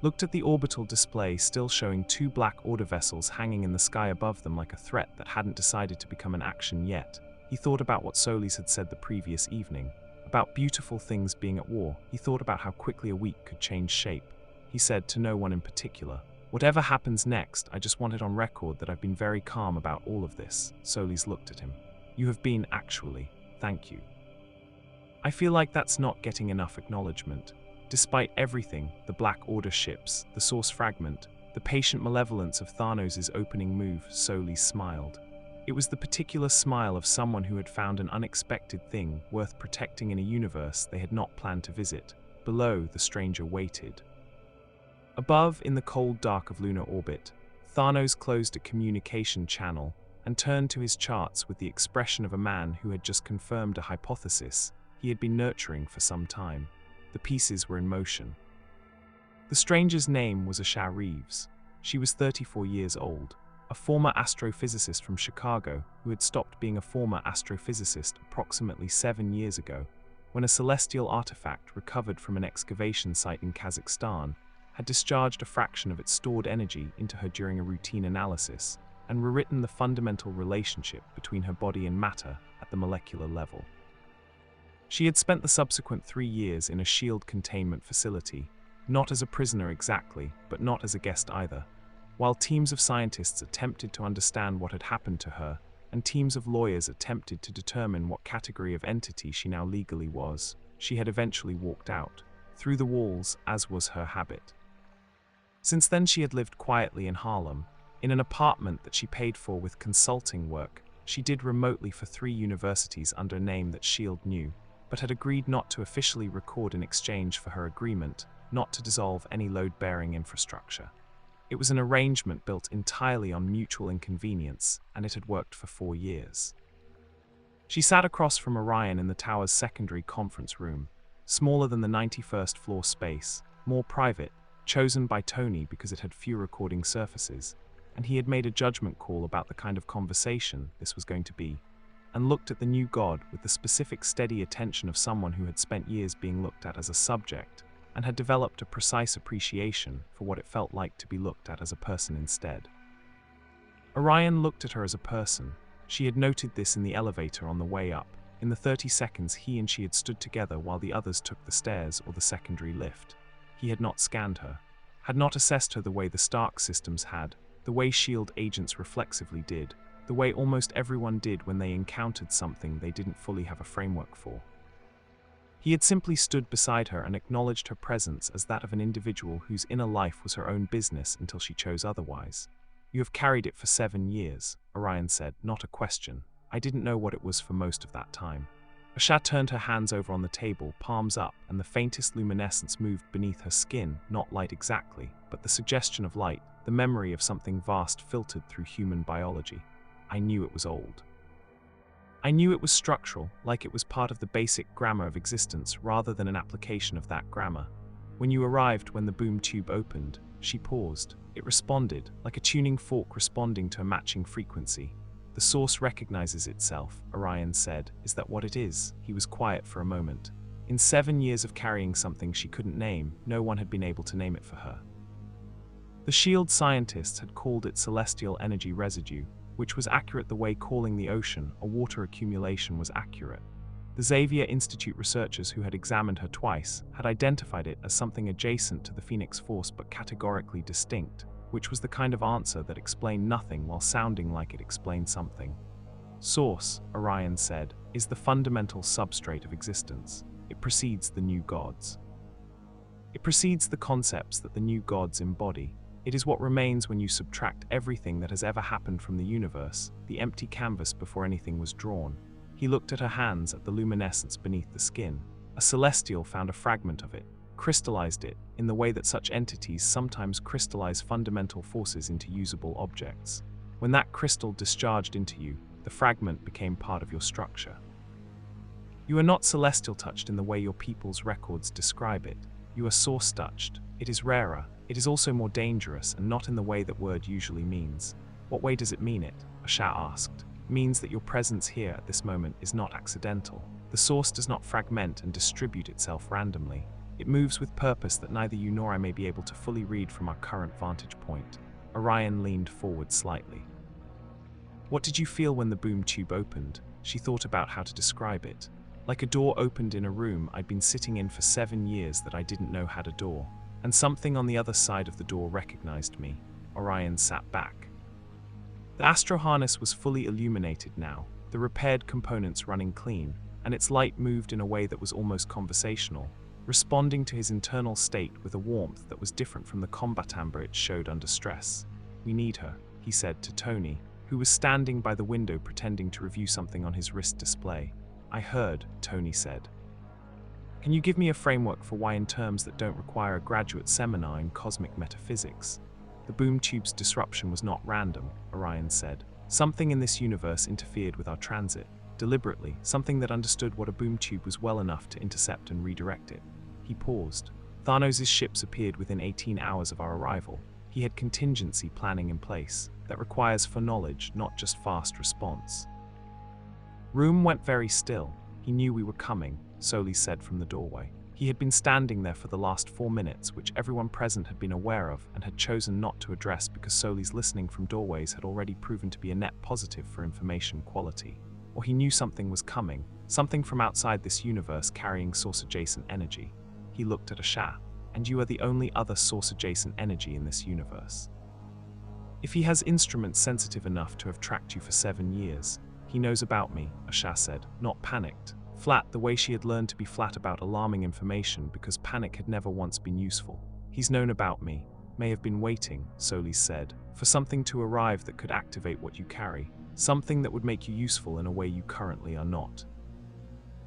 Looked at the orbital display still showing 2 Black Order vessels hanging in the sky above them like a threat that hadn't decided to become an action yet. He thought about what Solis had said the previous evening. About beautiful things being at war. He thought about how quickly a week could change shape. He said to no one in particular, whatever happens next, I just want it on record that I've been very calm about all of this. Solis looked at him. You have been, actually. Thank you. I feel like that's not getting enough acknowledgement. Despite everything, the Black Order ships, the source fragment, the patient malevolence of Thanos' opening move, Solis smiled. It was the particular smile of someone who had found an unexpected thing worth protecting in a universe they had not planned to visit. Below, the stranger waited. Above, in the cold dark of lunar orbit, Thanos closed a communication channel and turned to his charts with the expression of a man who had just confirmed a hypothesis he had been nurturing for some time. The pieces were in motion. The stranger's name was Asha Reeves. She was 34 years old, a former astrophysicist from Chicago who had stopped being a former astrophysicist approximately 7 years ago, when a celestial artifact recovered from an excavation site in Kazakhstan had discharged a fraction of its stored energy into her during a routine analysis and rewritten the fundamental relationship between her body and matter at the molecular level. She had spent the subsequent 3 years in a shield containment facility, not as a prisoner exactly, but not as a guest either. While teams of scientists attempted to understand what had happened to her, and teams of lawyers attempted to determine what category of entity she now legally was, she had eventually walked out, through the walls, as was her habit. Since then she had lived quietly in Harlem, in an apartment that she paid for with consulting work. She did remotely for 3 universities under a name that S.H.I.E.L.D. knew, but had agreed not to officially record in exchange for her agreement not to dissolve any load-bearing infrastructure. It was an arrangement built entirely on mutual inconvenience, and it had worked for 4 years. She sat across from Orion in the tower's secondary conference room, smaller than the 91st floor space, more private, chosen by Tony because it had few recording surfaces, and he had made a judgment call about the kind of conversation this was going to be, and looked at the new god with the specific steady attention of someone who had spent years being looked at as a subject, and had developed a precise appreciation for what it felt like to be looked at as a person instead. Orion looked at her as a person. She had noted this in the elevator on the way up, in the 30 seconds he and she had stood together while the others took the stairs or the secondary lift. He had not scanned her, had not assessed her the way the Stark systems had, the way S.H.I.E.L.D. agents reflexively did, the way almost everyone did when they encountered something they didn't fully have a framework for. He had simply stood beside her and acknowledged her presence as that of an individual whose inner life was her own business until she chose otherwise. "You have carried it for 7 years, Orion said, not a question. I didn't know what it was for most of that time. Asha turned her hands over on the table, palms up, and the faintest luminescence moved beneath her skin, not light exactly, but the suggestion of light, the memory of something vast filtered through human biology. I knew it was old. I knew it was structural, like it was part of the basic grammar of existence rather than an application of that grammar. When you arrived when the boom tube opened, she paused. It responded, like a tuning fork responding to a matching frequency. The source recognizes itself, Orion said. Is that what it is? He was quiet for a moment. In 7 years of carrying something she couldn't name, no one had been able to name it for her. The S.H.I.E.L.D. scientists had called it celestial energy residue, which was accurate the way calling the ocean a water accumulation was accurate. The Xavier Institute researchers who had examined her twice had identified it as something adjacent to the Phoenix Force but categorically distinct, which was the kind of answer that explained nothing while sounding like it explained something. Source, Orion said, is the fundamental substrate of existence. It precedes the new gods. It precedes the concepts that the new gods embody. It is what remains when you subtract everything that has ever happened from the universe, the empty canvas before anything was drawn. He looked at her hands, at the luminescence beneath the skin. A celestial found a fragment of it, crystallized it, in the way that such entities sometimes crystallize fundamental forces into usable objects. When that crystal discharged into you, the fragment became part of your structure. You are not celestial touched in the way your people's records describe it. You are source touched. It is rarer. It is also more dangerous, and not in the way that word usually means. What way does it mean it? Asha asked. It means that your presence here at this moment is not accidental. The source does not fragment and distribute itself randomly. It moves with purpose that neither you nor I may be able to fully read from our current vantage point. Orion leaned forward slightly. What did you feel when the boom tube opened? She thought about how to describe it. Like a door opened in a room I'd been sitting in for 7 years that I didn't know had a door. And something on the other side of the door recognized me. Orion sat back. The astro harness was fully illuminated now, the repaired components running clean, and its light moved in a way that was almost conversational, responding to his internal state with a warmth that was different from the combat amber it showed under stress. We need her, he said to Tony, who was standing by the window pretending to review something on his wrist display. "I heard," Tony said. "Can you give me a framework for why, in terms that don't require a graduate seminar in cosmic metaphysics?" "The boom tube's disruption was not random," Orion said. "Something in this universe interfered with our transit, deliberately, something that understood what a boom tube was well enough to intercept and redirect it." He paused. "Thanos' ships appeared within 18 hours of our arrival. He had contingency planning in place that requires foreknowledge, not just fast response." Room went very still. "He knew we were coming," Solis said from the doorway. He had been standing there for the last 4 minutes, which everyone present had been aware of and had chosen not to address because Solis listening from doorways had already proven to be a net positive for information quality. Or he knew something was coming, something from outside this universe carrying source-adjacent energy. He looked at Asha. "And you are the only other source-adjacent energy in this universe. If he has instruments sensitive enough to have tracked you for 7 years, he knows about me," Asha said, not panicked. Flat, the way she had learned to be flat about alarming information because panic had never once been useful. "He's known about me, may have been waiting," Solis said, "for something to arrive that could activate what you carry, something that would make you useful in a way you currently are not."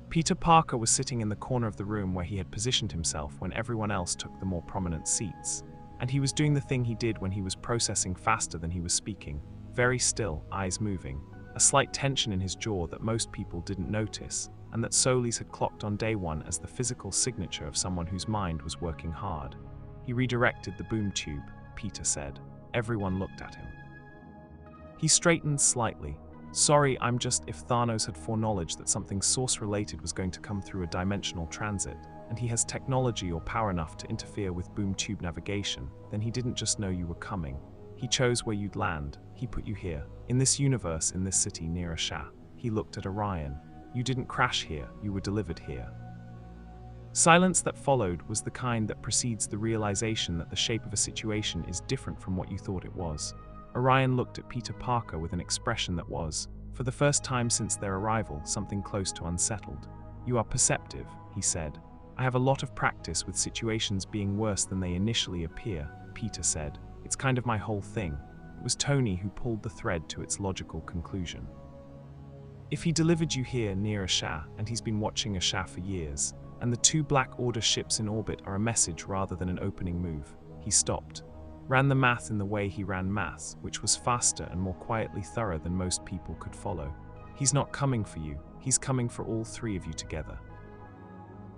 Peter Parker was sitting in the corner of the room where he had positioned himself when everyone else took the more prominent seats. And he was doing the thing he did when he was processing faster than he was speaking, very still, eyes moving, a slight tension in his jaw that most people didn't notice, and that Solis had clocked on day one as the physical signature of someone whose mind was working hard. "He redirected the boom tube," Peter said. Everyone looked at him. He straightened slightly. "Sorry, I'm just, if Thanos had foreknowledge that something source-related was going to come through a dimensional transit, and he has technology or power enough to interfere with boom tube navigation, then he didn't just know you were coming. He chose where you'd land. He put you here, in this universe, in this city near Asha." He looked at Orion. "You didn't crash here, you were delivered here." Silence that followed was the kind that precedes the realization that the shape of a situation is different from what you thought it was. Orion looked at Peter Parker with an expression that was, for the first time since their arrival, something close to unsettled. "You are perceptive," he said. "I have a lot of practice with situations being worse than they initially appear," Peter said. "It's kind of my whole thing." It was Tony who pulled the thread to its logical conclusion. "If he delivered you here near Asha, and he's been watching Asha for years, and the 2 Black Order ships in orbit are a message rather than an opening move," he stopped. Ran the math in the way he ran maths, which was faster and more quietly thorough than most people could follow. "He's not coming for you, he's coming for all 3 of you together.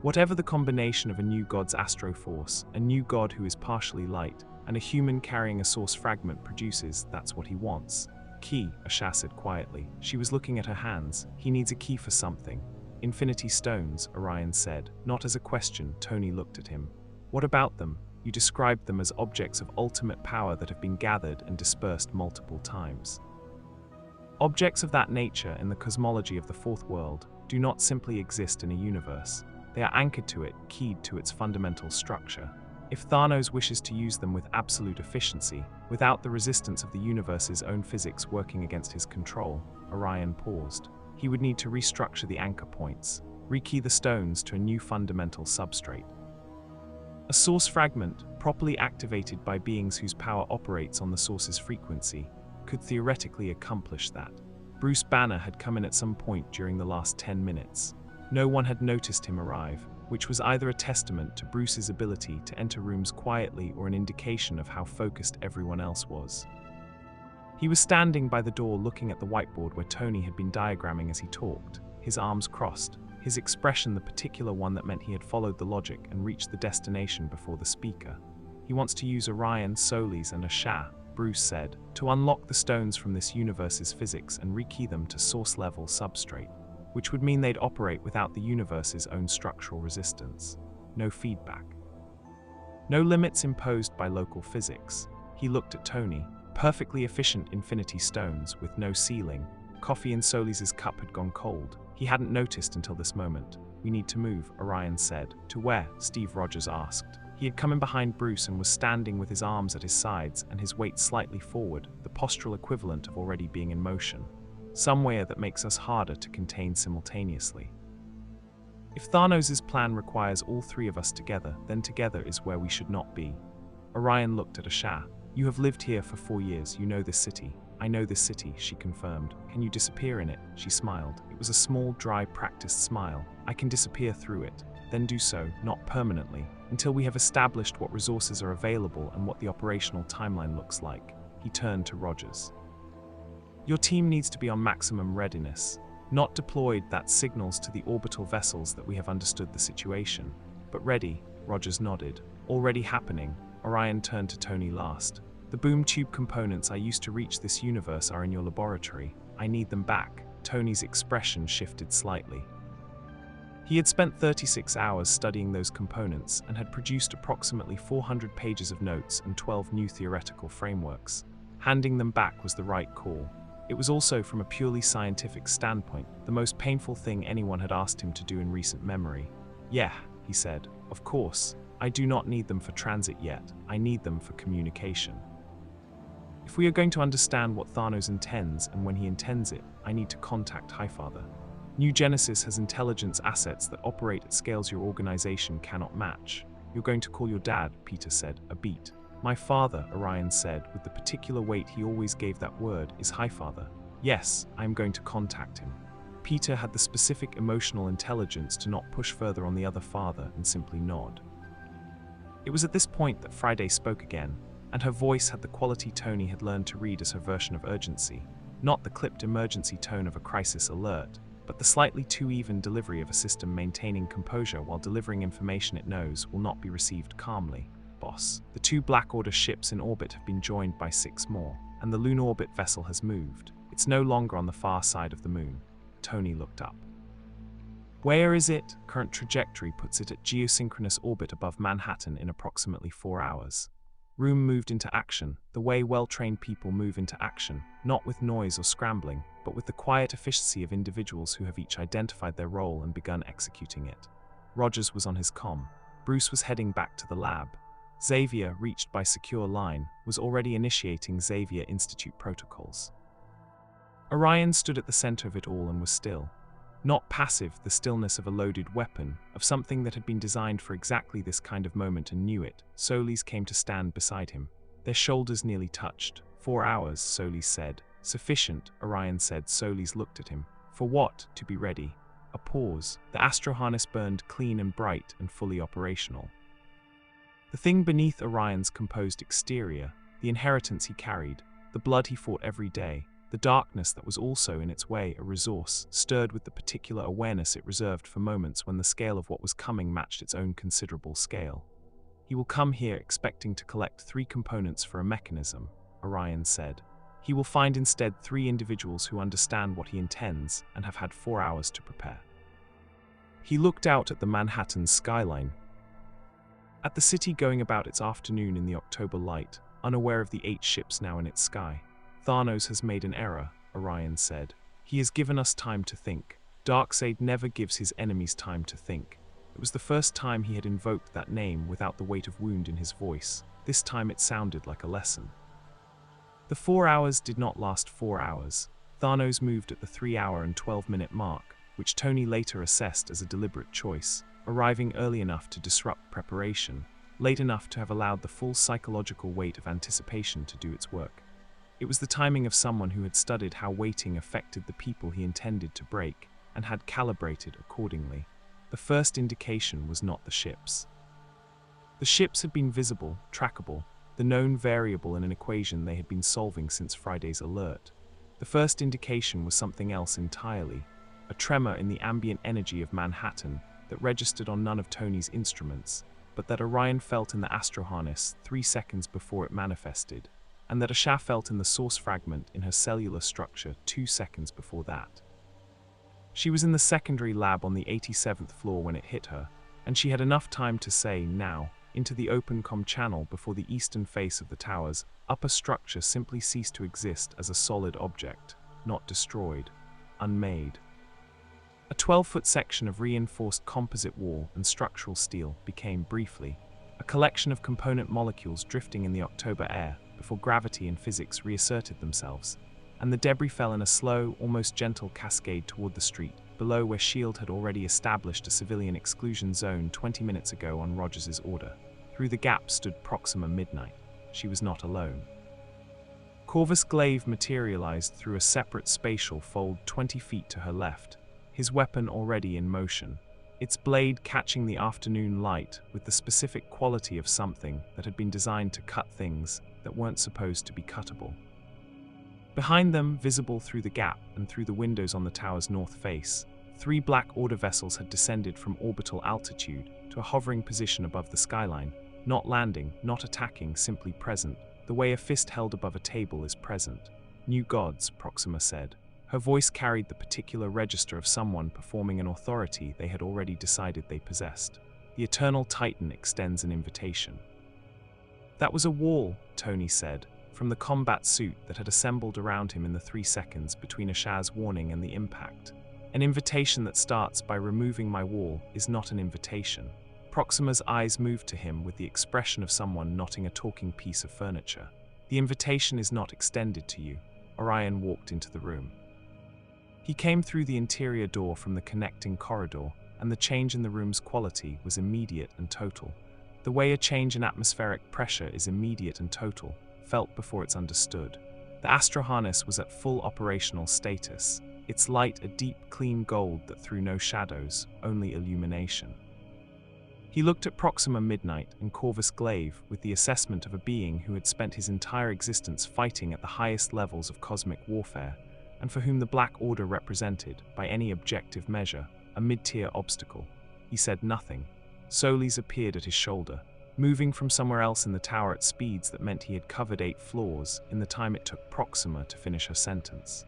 Whatever the combination of a new god's astro-force, a new god who is partially light, and a human carrying a source fragment produces, that's what he wants." "Key," Asha said quietly. She was looking at her hands. "He needs a key for something." "Infinity stones," Orion said. Not as a question, Tony looked at him. "What about them? You described them as objects of ultimate power that have been gathered and dispersed multiple times." "Objects of that nature in the cosmology of the fourth world do not simply exist in a universe. They are anchored to it, keyed to its fundamental structure. If Thanos wishes to use them with absolute efficiency, without the resistance of the universe's own physics working against his control," Orion paused, "he would need to restructure the anchor points, rekey the stones to a new fundamental substrate. A source fragment, properly activated by beings whose power operates on the source's frequency, could theoretically accomplish that." Bruce Banner had come in at some point during the last 10 minutes. No one had noticed him arrive, which was either a testament to Bruce's ability to enter rooms quietly or an indication of how focused everyone else was. He was standing by the door looking at the whiteboard where Tony had been diagramming as he talked, his arms crossed, his expression the particular one that meant he had followed the logic and reached the destination before the speaker. "He wants to use Orion, Solis, and Asha," Bruce said, "to unlock the stones from this universe's physics and rekey them to source-level substrate, which would mean they'd operate without the universe's own structural resistance. No feedback. No limits imposed by local physics." He looked at Tony. "Perfectly efficient infinity stones with no ceiling." Coffee in Solis's cup had gone cold. He hadn't noticed until this moment. "We need to move," Orion said. "To where?" Steve Rogers asked. He had come in behind Bruce and was standing with his arms at his sides and his weight slightly forward, the postural equivalent of already being in motion. "Somewhere that makes us harder to contain simultaneously. If Thanos' plan requires all 3 of us together, then together is where we should not be." Orion looked at Asha. "You have lived here for 4 years, you know this city. I know this city, she confirmed. Can you disappear in it? She smiled. It was a small, dry, practiced smile. I can disappear through it. Then do so, not permanently, until we have established what resources are available and what the operational timeline looks like. He turned to Rogers. Your team needs to be on maximum readiness. Not deployed, that signals to the orbital vessels that we have understood the situation. But ready, Rogers nodded. Already happening. Orion turned to Tony last. The boom tube components I used to reach this universe are in your laboratory. I need them back. Tony's expression shifted slightly. He had spent 36 hours studying those components and had produced approximately 400 pages of notes and 12 new theoretical frameworks. Handing them back was the right call. It was also, from a purely scientific standpoint, the most painful thing anyone had asked him to do in recent memory. Yeah, he said, of course. I do not need them for transit yet. I need them for communication. If we are going to understand what Thanos intends and when he intends it, I need to contact Highfather. New Genesis has intelligence assets that operate at scales your organization cannot match. You're going to call your dad, Peter said, a beat. My father, Orion said, with the particular weight he always gave that word, is Highfather. Yes, I am going to contact him. Peter had the specific emotional intelligence to not push further on the other father and simply nod. It was at this point that Friday spoke again, and her voice had the quality Tony had learned to read as her version of urgency, not the clipped emergency tone of a crisis alert, but the slightly too even delivery of a system maintaining composure while delivering information it knows will not be received calmly. Boss, the 2 Black Order ships in orbit have been joined by 6 more, and the lunar orbit vessel has moved. It's no longer on the far side of the moon. Tony looked up. Where is it? Current trajectory puts it at geosynchronous orbit above Manhattan in approximately 4 hours. Room moved into action, the way well-trained people move into action, not with noise or scrambling, but with the quiet efficiency of individuals who have each identified their role and begun executing it. Rogers was on his comm. Bruce was heading back to the lab. Xavier, reached by secure line, was already initiating Xavier Institute protocols. Orion stood at the center of it all and was still. Not passive, the stillness of a loaded weapon, of something that had been designed for exactly this kind of moment and knew it. Solis came to stand beside him. Their shoulders nearly touched. 4 hours, Solis said. Sufficient, Orion said. Solis looked at him. For what? To be ready. A pause. The astro harness burned clean and bright and fully operational. The thing beneath Orion's composed exterior, the inheritance he carried, the blood he fought every day, the darkness that was also in its way a resource, stirred with the particular awareness it reserved for moments when the scale of what was coming matched its own considerable scale. He will come here expecting to collect 3 components for a mechanism, Orion said. He will find instead 3 individuals who understand what he intends and have had 4 hours to prepare. He looked out at the Manhattan skyline. At the city going about its afternoon in the October light, unaware of the 8 ships now in its sky. Thanos has made an error, Orion said. He has given us time to think. Darkseid never gives his enemies time to think. It was the first time he had invoked that name without the weight of wound in his voice. This time it sounded like a lesson. The 4 hours did not last 4 hours. Thanos moved at the 3-hour and 12-minute mark, which Tony later assessed as a deliberate choice, arriving early enough to disrupt preparation, late enough to have allowed the full psychological weight of anticipation to do its work. It was the timing of someone who had studied how waiting affected the people he intended to break, and had calibrated accordingly. The first indication was not the ships. The ships had been visible, trackable, the known variable in an equation they had been solving since Friday's alert. The first indication was something else entirely, a tremor in the ambient energy of Manhattan that registered on none of Tony's instruments, but that Orion felt in the astro harness 3 seconds before it manifested, and that Asha felt in the source fragment in her cellular structure 2 seconds before that. She was in the secondary lab on the 87th floor when it hit her, and she had enough time to say, now, into the open comm channel before the eastern face of the tower's upper structure simply ceased to exist as a solid object, not destroyed, unmade. A 12-foot section of reinforced composite wall and structural steel became, briefly, a collection of component molecules drifting in the October air before gravity and physics reasserted themselves, and the debris fell in a slow, almost gentle cascade toward the street, below where S.H.I.E.L.D. had already established a civilian exclusion zone 20 minutes ago on Rogers' order. Through the gap stood Proxima Midnight. She was not alone. Corvus Glaive materialized through a separate spatial fold 20 feet to her left, his weapon already in motion, its blade catching the afternoon light with the specific quality of something that had been designed to cut things that weren't supposed to be cuttable. Behind them, visible through the gap and through the windows on the tower's north face, 3 Black Order vessels had descended from orbital altitude to a hovering position above the skyline, not landing, not attacking, simply present, the way a fist held above a table is present. New gods, Proxima said. Her voice carried the particular register of someone performing an authority they had already decided they possessed. The Eternal Titan extends an invitation. That was a wall, Tony said, from the combat suit that had assembled around him in the 3 seconds between Ashaz's warning and the impact. An invitation that starts by removing my wall is not an invitation. Proxima's eyes moved to him with the expression of someone knotting a talking piece of furniture. The invitation is not extended to you. Orion walked into the room. He came through the interior door from the connecting corridor, and the change in the room's quality was immediate and total. The way a change in atmospheric pressure is immediate and total, felt before it's understood. The astro harness was at full operational status, its light a deep, clean gold that threw no shadows, only illumination. He looked at Proxima Midnight and Corvus Glaive with the assessment of a being who had spent his entire existence fighting at the highest levels of cosmic warfare, and for whom the Black Order represented, by any objective measure, a mid-tier obstacle. He said nothing. Solis appeared at his shoulder, moving from somewhere else in the tower at speeds that meant he had covered 8 floors in the time it took Proxima to finish her sentence.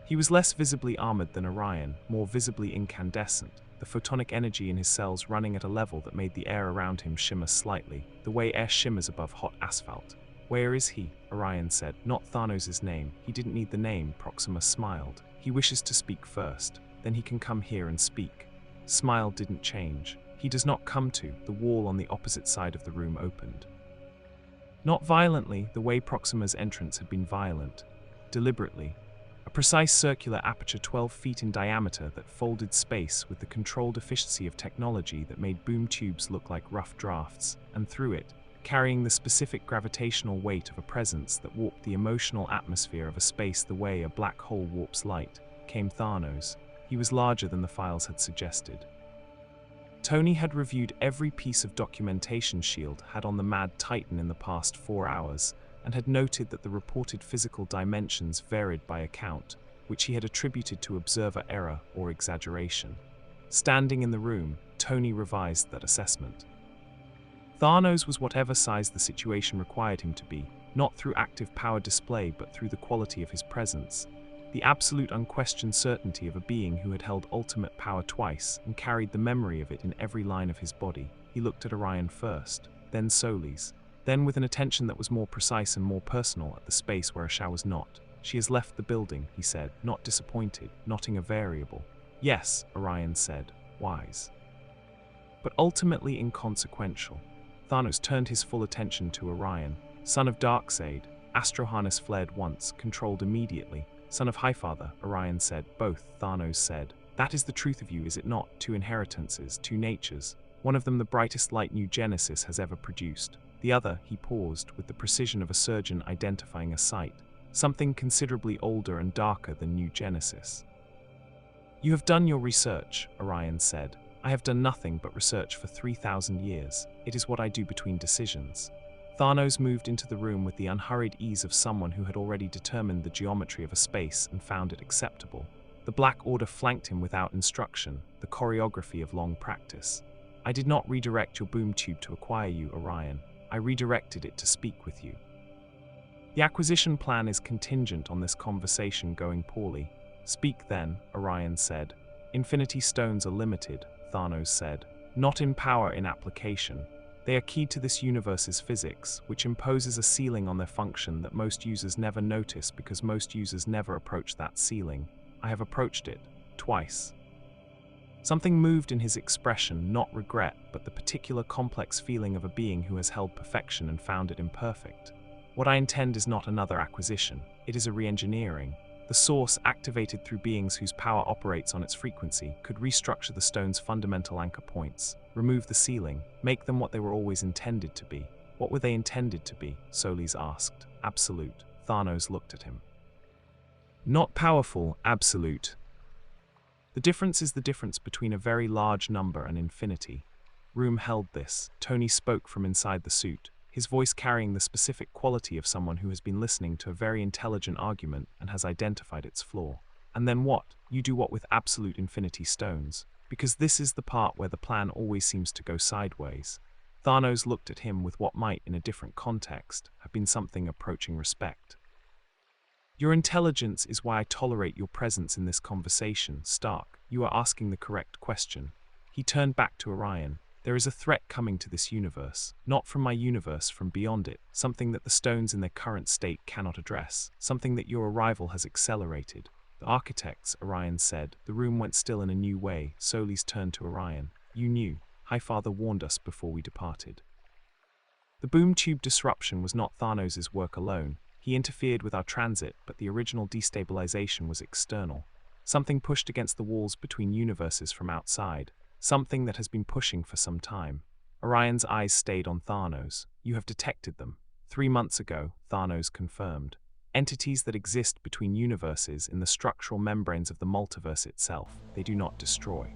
He was less visibly armored than Orion, more visibly incandescent, the photonic energy in his cells running at a level that made the air around him shimmer slightly, the way air shimmers above hot asphalt. Where is he? Orion said. Not Thanos' name. He didn't need the name, Proxima smiled. He wishes to speak first. Then he can come here and speak. Smile didn't change. He does not come to. The wall on the opposite side of the room opened. Not violently, the way Proxima's entrance had been violent. Deliberately. A precise circular aperture 12 feet in diameter that folded space with the controlled efficiency of technology that made boom tubes look like rough drafts, and through it, carrying the specific gravitational weight of a presence that warped the emotional atmosphere of a space the way a black hole warps light, came Thanos. He was larger than the files had suggested. Tony had reviewed every piece of documentation S.H.I.E.L.D. had on the Mad Titan in the past 4 hours, and had noted that the reported physical dimensions varied by account, which he had attributed to observer error or exaggeration. Standing in the room, Tony revised that assessment. Thanos was whatever size the situation required him to be, not through active power display but through the quality of his presence. The absolute unquestioned certainty of a being who had held ultimate power twice and carried the memory of it in every line of his body. He looked at Orion first, then Solis, then with an attention that was more precise and more personal at the space where Asha was not. She has left the building, he said, not disappointed, noting a variable. Yes, Orion said, wise. But ultimately inconsequential. Thanos turned his full attention to Orion. Son of Darkseid, Astro Harness flared once, controlled immediately. Son of Highfather, Orion said, both, Thanos said. That is the truth of you, is it not? 2 inheritances, 2 natures. One of them the brightest light New Genesis has ever produced. The other, he paused, with the precision of a surgeon identifying a site. Something considerably older and darker than New Genesis. You have done your research, Orion said. I have done nothing but research for 3,000 years. It is what I do between decisions. Thanos moved into the room with the unhurried ease of someone who had already determined the geometry of a space and found it acceptable. The Black Order flanked him without instruction, the choreography of long practice. I did not redirect your boom tube to acquire you, Orion. I redirected it to speak with you. The acquisition plan is contingent on this conversation going poorly. Speak then, Orion said. Infinity stones are limited, Thanos said. Not in power, in application. They are keyed to this universe's physics, which imposes a ceiling on their function that most users never notice because most users never approach that ceiling. I have approached it, twice. Something moved in his expression, not regret, but the particular complex feeling of a being who has held perfection and found it imperfect. What I intend is not another acquisition, it is a re-engineering. The source, activated through beings whose power operates on its frequency, could restructure the stone's fundamental anchor points, remove the ceiling, make them what they were always intended to be. What were they intended to be? Solis asked. Absolute. Thanos looked at him. Not powerful, absolute. The difference is the difference between a very large number and infinity. Room held this. Tony spoke from inside the suit, his voice carrying the specific quality of someone who has been listening to a very intelligent argument and has identified its flaw. And then what? You do what with absolute infinity stones? Because this is the part where the plan always seems to go sideways. Thanos looked at him with what might, in a different context, have been something approaching respect. Your intelligence is why I tolerate your presence in this conversation, Stark. You are asking the correct question. He turned back to Orion. There is a threat coming to this universe. Not from my universe, from beyond it. Something that the stones in their current state cannot address. Something that your arrival has accelerated. The architects, Orion said. The room went still in a new way. Solis turned to Orion. You knew. Highfather warned us before we departed. The boom tube disruption was not Thanos' work alone. He interfered with our transit, but the original destabilization was external. Something pushed against the walls between universes from outside. Something that has been pushing for some time. Orion's eyes stayed on Thanos. You have detected them. 3 months ago, Thanos confirmed. Entities that exist between universes in the structural membranes of the multiverse itself. They do not destroy.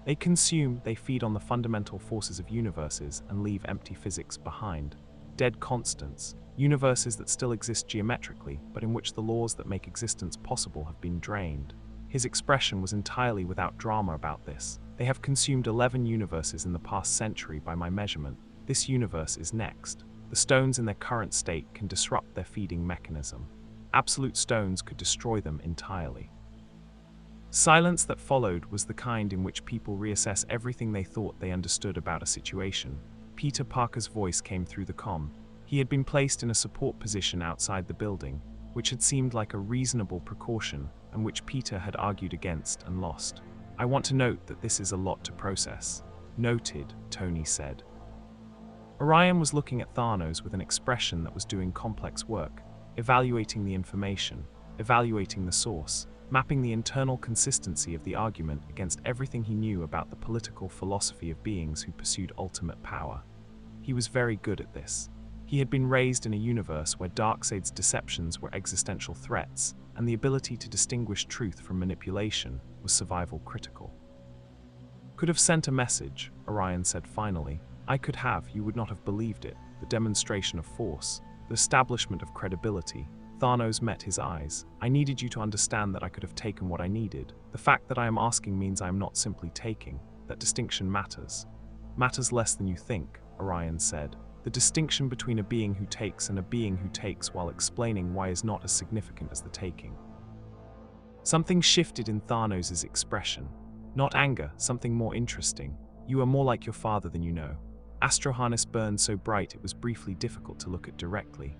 They consume, they feed on the fundamental forces of universes and leave empty physics behind. Dead constants. Universes that still exist geometrically, but in which the laws that make existence possible have been drained. His expression was entirely without drama about this. They have consumed 11 universes in the past century by my measurement. This universe is next. The stones in their current state can disrupt their feeding mechanism. Absolute stones could destroy them entirely. Silence that followed was the kind in which people reassess everything they thought they understood about a situation. Peter Parker's voice came through the comm. He had been placed in a support position outside the building, which had seemed like a reasonable precaution and which Peter had argued against and lost. I want to note that this is a lot to process. Noted, Tony said. Orion was looking at Thanos with an expression that was doing complex work, evaluating the information, evaluating the source, mapping the internal consistency of the argument against everything he knew about the political philosophy of beings who pursued ultimate power. He was very good at this. He had been raised in a universe where Darkseid's deceptions were existential threats, and the ability to distinguish truth from manipulation was survival critical. Could have sent a message, Orion said finally. I could have, you would not have believed it. The demonstration of force, the establishment of credibility. Thanos met his eyes. I needed you to understand that I could have taken what I needed. The fact that I am asking means I am not simply taking. That distinction matters. Matters less than you think, Orion said. The distinction between a being who takes and a being who takes while explaining why is not as significant as the taking. Something shifted in Thanos' expression. Not anger, something more interesting. You are more like your father than you know. Astro harness burned so bright it was briefly difficult to look at directly.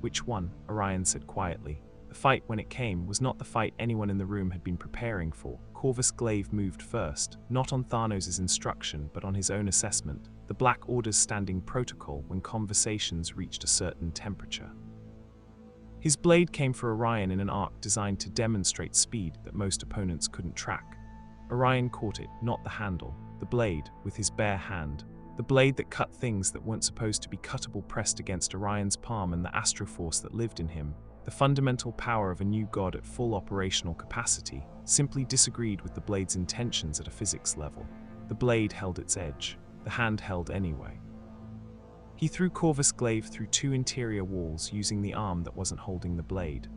Which one? Orion said quietly. The fight, when it came, was not the fight anyone in the room had been preparing for. Corvus Glaive moved first, not on Thanos' instruction, but on his own assessment. The Black Order's standing protocol when conversations reached a certain temperature. His blade came for Orion in an arc designed to demonstrate speed that most opponents couldn't track. Orion caught it, not the handle. The blade, with his bare hand. The blade that cut things that weren't supposed to be cuttable pressed against Orion's palm and the astroforce that lived in him. The fundamental power of a new god at full operational capacity simply disagreed with the blade's intentions at a physics level. The blade held its edge. The hand held anyway. He threw Corvus Glaive through 2 interior walls using the arm that wasn't holding the blade.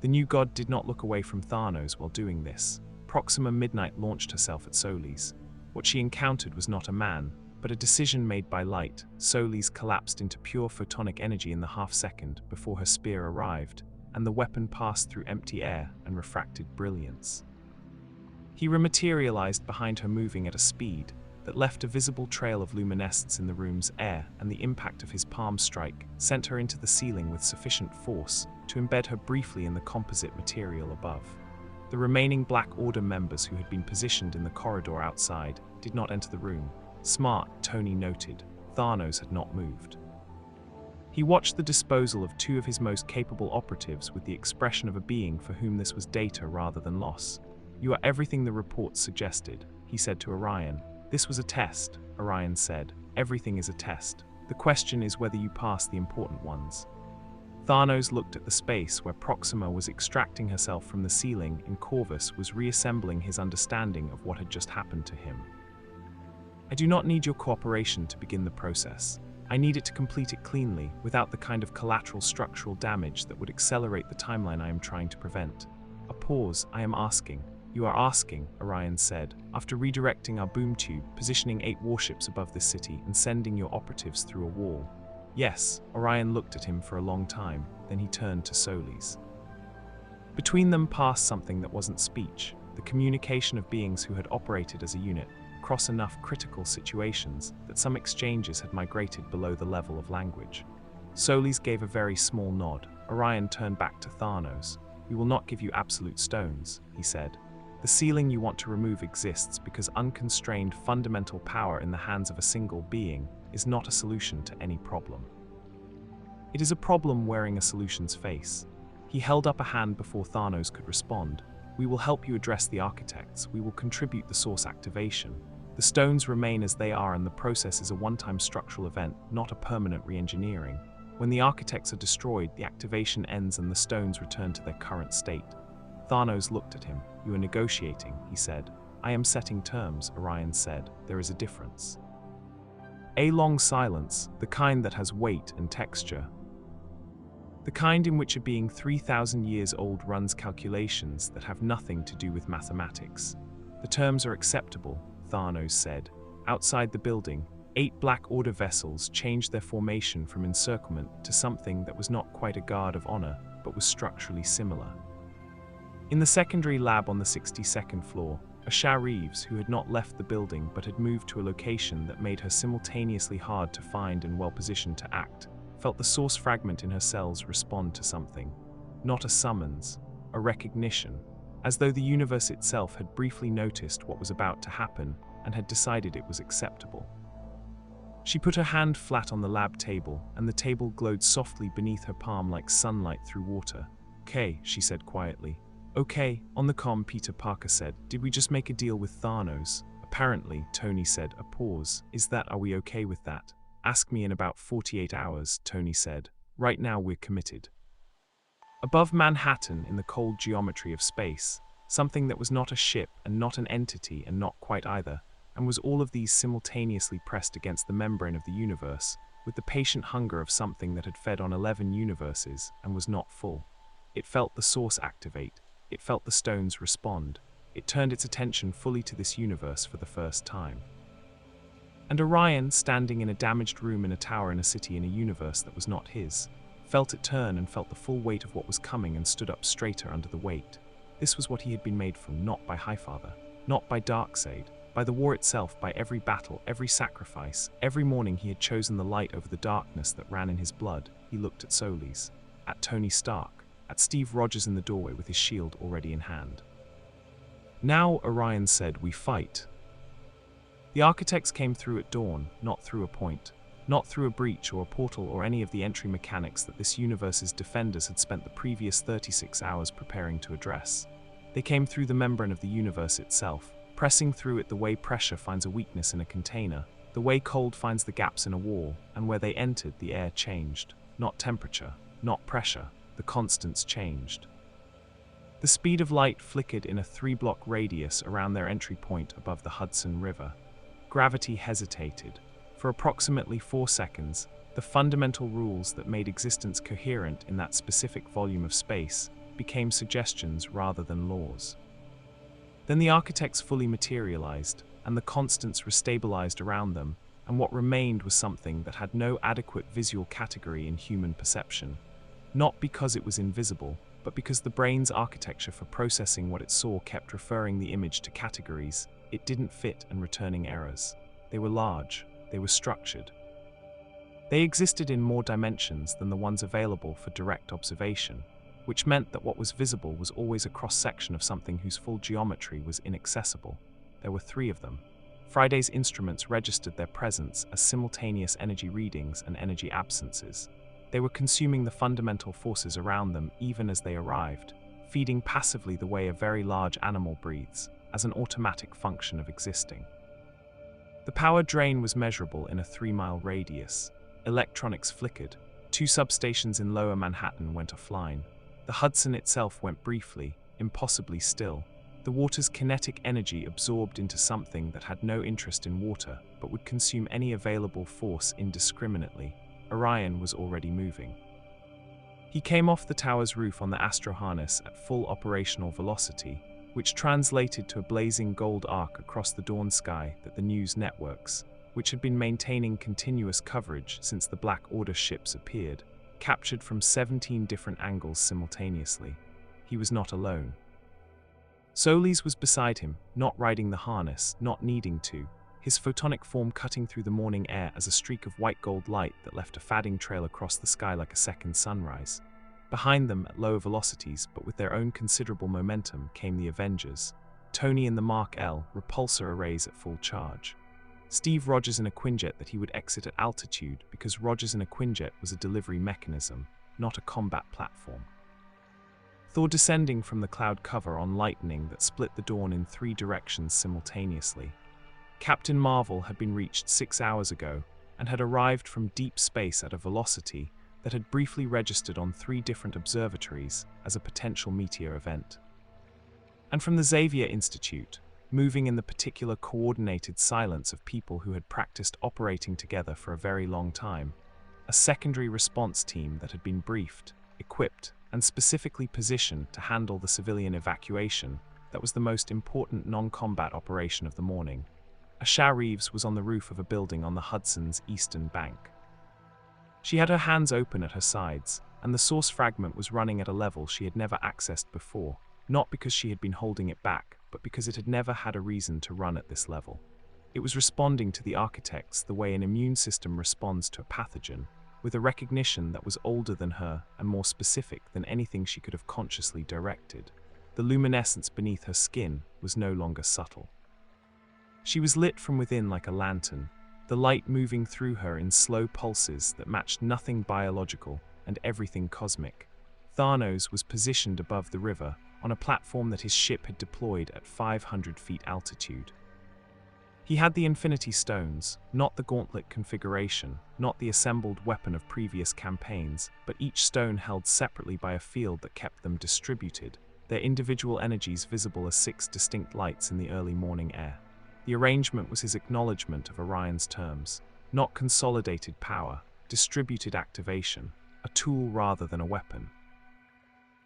The new god did not look away from Thanos while doing this. Proxima Midnight launched herself at Solis. What she encountered was not a man, but a decision made by light. Solis collapsed into pure photonic energy in the half-second before her spear arrived, and the weapon passed through empty air and refracted brilliance. He rematerialized behind her, moving at a speed that left a visible trail of luminescence in the room's air, and the impact of his palm strike sent her into the ceiling with sufficient force to embed her briefly in the composite material above. The remaining Black Order members who had been positioned in the corridor outside did not enter the room. Smart, Tony noted. Thanos had not moved. He watched the disposal of 2 of his most capable operatives with the expression of a being for whom this was data rather than loss. You are everything the reports suggested, he said to Orion. This was a test, Orion said. Everything is a test. The question is whether you pass the important ones. Thanos looked at the space where Proxima was extracting herself from the ceiling and Corvus was reassembling his understanding of what had just happened to him. I do not need your cooperation to begin the process. I need it to complete it cleanly, without the kind of collateral structural damage that would accelerate the timeline I am trying to prevent. A pause. I am asking. You are asking, Orion said, after redirecting our boom tube, positioning 8 warships above the city and sending your operatives through a wall. Yes, Orion looked at him for a long time, then he turned to Solis. Between them passed something that wasn't speech, the communication of beings who had operated as a unit, across enough critical situations that some exchanges had migrated below the level of language. Solis gave a very small nod. Orion turned back to Thanos. We will not give you absolute stones, he said. The ceiling you want to remove exists because unconstrained fundamental power in the hands of a single being is not a solution to any problem. It is a problem wearing a solution's face. He held up a hand before Thanos could respond. We will help you address the architects. We will contribute the source activation. The stones remain as they are and the process is a one-time structural event, not a permanent re-engineering. When the architects are destroyed, the activation ends and the stones return to their current state. Thanos looked at him. You are negotiating, he said. I am setting terms, Orion said. There is a difference. A long silence, the kind that has weight and texture. The kind in which a being 3,000 years old runs calculations that have nothing to do with mathematics. The terms are acceptable, Thanos said. Outside the building, 8 Black Order vessels changed their formation from encirclement to something that was not quite a guard of honor, but was structurally similar. In the secondary lab on the 62nd floor, Asha Reeves, who had not left the building but had moved to a location that made her simultaneously hard to find and well-positioned to act, felt the source fragment in her cells respond to something. Not a summons, a recognition, as though the universe itself had briefly noticed what was about to happen and had decided it was acceptable. She put her hand flat on the lab table, and the table glowed softly beneath her palm like sunlight through water. Okay, she said quietly. Okay, on the comm, Peter Parker said. Did we just make a deal with Thanos? Apparently, Tony said. A pause. Is that, are we okay with that? Ask me in about 48 hours, Tony said. Right now we're committed. Above Manhattan, in the cold geometry of space, something that was not a ship and not an entity and not quite either, and was all of these simultaneously pressed against the membrane of the universe, with the patient hunger of something that had fed on 11 universes and was not full. It felt the source activate. It felt the stones respond. It turned its attention fully to this universe for the first time. And Orion, standing in a damaged room in a tower in a city in a universe that was not his, felt it turn and felt the full weight of what was coming and stood up straighter under the weight. This was what he had been made from, not by Highfather, not by Darkseid, by the war itself, by every battle, every sacrifice. Every morning he had chosen the light over the darkness that ran in his blood. He looked at Solis, at Tony Stark, at Steve Rogers in the doorway with his shield already in hand. Now, Orion said, we fight. The architects came through at dawn, not through a point, not through a breach or a portal or any of the entry mechanics that this universe's defenders had spent the previous 36 hours preparing to address. They came through the membrane of the universe itself, pressing through it the way pressure finds a weakness in a container, the way cold finds the gaps in a wall, and where they entered, the air changed. Not temperature, not pressure. The constants changed. The speed of light flickered in a 3-block radius around their entry point above the Hudson River. Gravity hesitated. For approximately 4 seconds, the fundamental rules that made existence coherent in that specific volume of space became suggestions rather than laws. Then the architects fully materialized, and the constants restabilized around them, and what remained was something that had no adequate visual category in human perception. Not because it was invisible, but because the brain's architecture for processing what it saw kept referring the image to categories it didn't fit and returning errors. They were large, they were structured. They existed in more dimensions than the ones available for direct observation, which meant that what was visible was always a cross-section of something whose full geometry was inaccessible. There were 3 of them. Friday's instruments registered their presence as simultaneous energy readings and energy absences. They were consuming the fundamental forces around them even as they arrived, feeding passively the way a very large animal breathes, as an automatic function of existing. The power drain was measurable in a 3-mile radius. Electronics flickered. 2 substations in Lower Manhattan went offline. The Hudson itself went briefly, impossibly still. The water's kinetic energy absorbed into something that had no interest in water, but would consume any available force indiscriminately. Orion was already moving. He came off the tower's roof on the astro harness at full operational velocity, which translated to a blazing gold arc across the dawn sky that the news networks, which had been maintaining continuous coverage since the Black Order ships appeared, captured from 17 different angles simultaneously. He was not alone. Solis was beside him, not riding the harness, not needing to, his photonic form cutting through the morning air as a streak of white-gold light that left a fading trail across the sky like a second sunrise. Behind them, at lower velocities, but with their own considerable momentum, came the Avengers. Tony in the Mark L repulsor arrays at full charge. Steve Rogers in a Quinjet that he would exit at altitude because Rogers in a Quinjet was a delivery mechanism, not a combat platform. Thor descending from the cloud cover on lightning that split the dawn in 3 directions simultaneously. Captain Marvel had been reached 6 hours ago and had arrived from deep space at a velocity that had briefly registered on 3 different observatories as a potential meteor event. And from the Xavier Institute, moving in the particular coordinated silence of people who had practiced operating together for a very long time, a secondary response team that had been briefed, equipped, and specifically positioned to handle the civilian evacuation that was the most important non-combat operation of the morning. Asha Reeves was on the roof of a building on the Hudson's eastern bank. She had her hands open at her sides, and the source fragment was running at a level she had never accessed before, not because she had been holding it back, but because it had never had a reason to run at this level. It was responding to the architects the way an immune system responds to a pathogen, with a recognition that was older than her and more specific than anything she could have consciously directed. The luminescence beneath her skin was no longer subtle. She was lit from within like a lantern, the light moving through her in slow pulses that matched nothing biological and everything cosmic. Thanos was positioned above the river, on a platform that his ship had deployed at 500 feet altitude. He had the Infinity Stones, not the gauntlet configuration, not the assembled weapon of previous campaigns, but each stone held separately by a field that kept them distributed, their individual energies visible as 6 distinct lights in the early morning air. The arrangement was his acknowledgement of Orion's terms, not consolidated power, distributed activation, a tool rather than a weapon.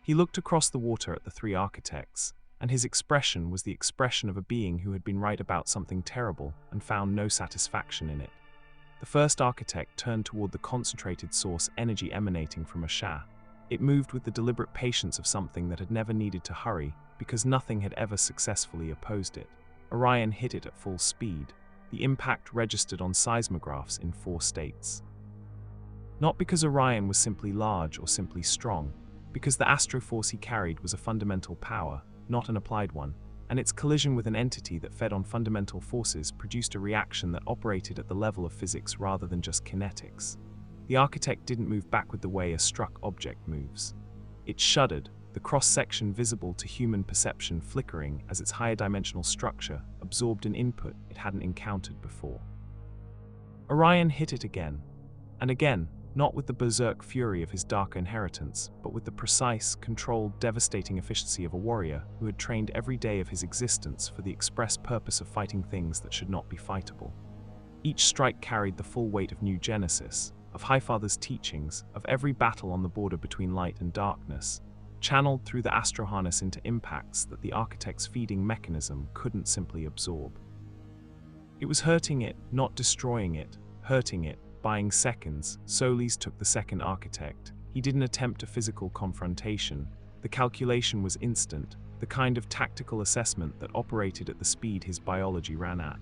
He looked across the water at the 3 architects, and his expression was the expression of a being who had been right about something terrible and found no satisfaction in it. The first architect turned toward the concentrated source energy emanating from Asha. It moved with the deliberate patience of something that had never needed to hurry, because nothing had ever successfully opposed it. Orion hit it at full speed. The impact registered on seismographs in 4 states. Not because Orion was simply large or simply strong, because the astroforce he carried was a fundamental power, not an applied one, and its collision with an entity that fed on fundamental forces produced a reaction that operated at the level of physics rather than just kinetics. The architect didn't move back with the way a struck object moves. It shuddered, the cross-section visible to human perception flickering as its higher dimensional structure absorbed an input it hadn't encountered before. Orion hit it again, and again, not with the berserk fury of his darker inheritance, but with the precise, controlled, devastating efficiency of a warrior who had trained every day of his existence for the express purpose of fighting things that should not be fightable. Each strike carried the full weight of New Genesis, of Highfather's teachings, of every battle on the border between light and darkness, channeled through the astro harness into impacts that the architect's feeding mechanism couldn't simply absorb. It was hurting it, not destroying it, hurting it, buying seconds. Solis took the second architect. He didn't attempt a physical confrontation. The calculation was instant, the kind of tactical assessment that operated at the speed his biology ran at.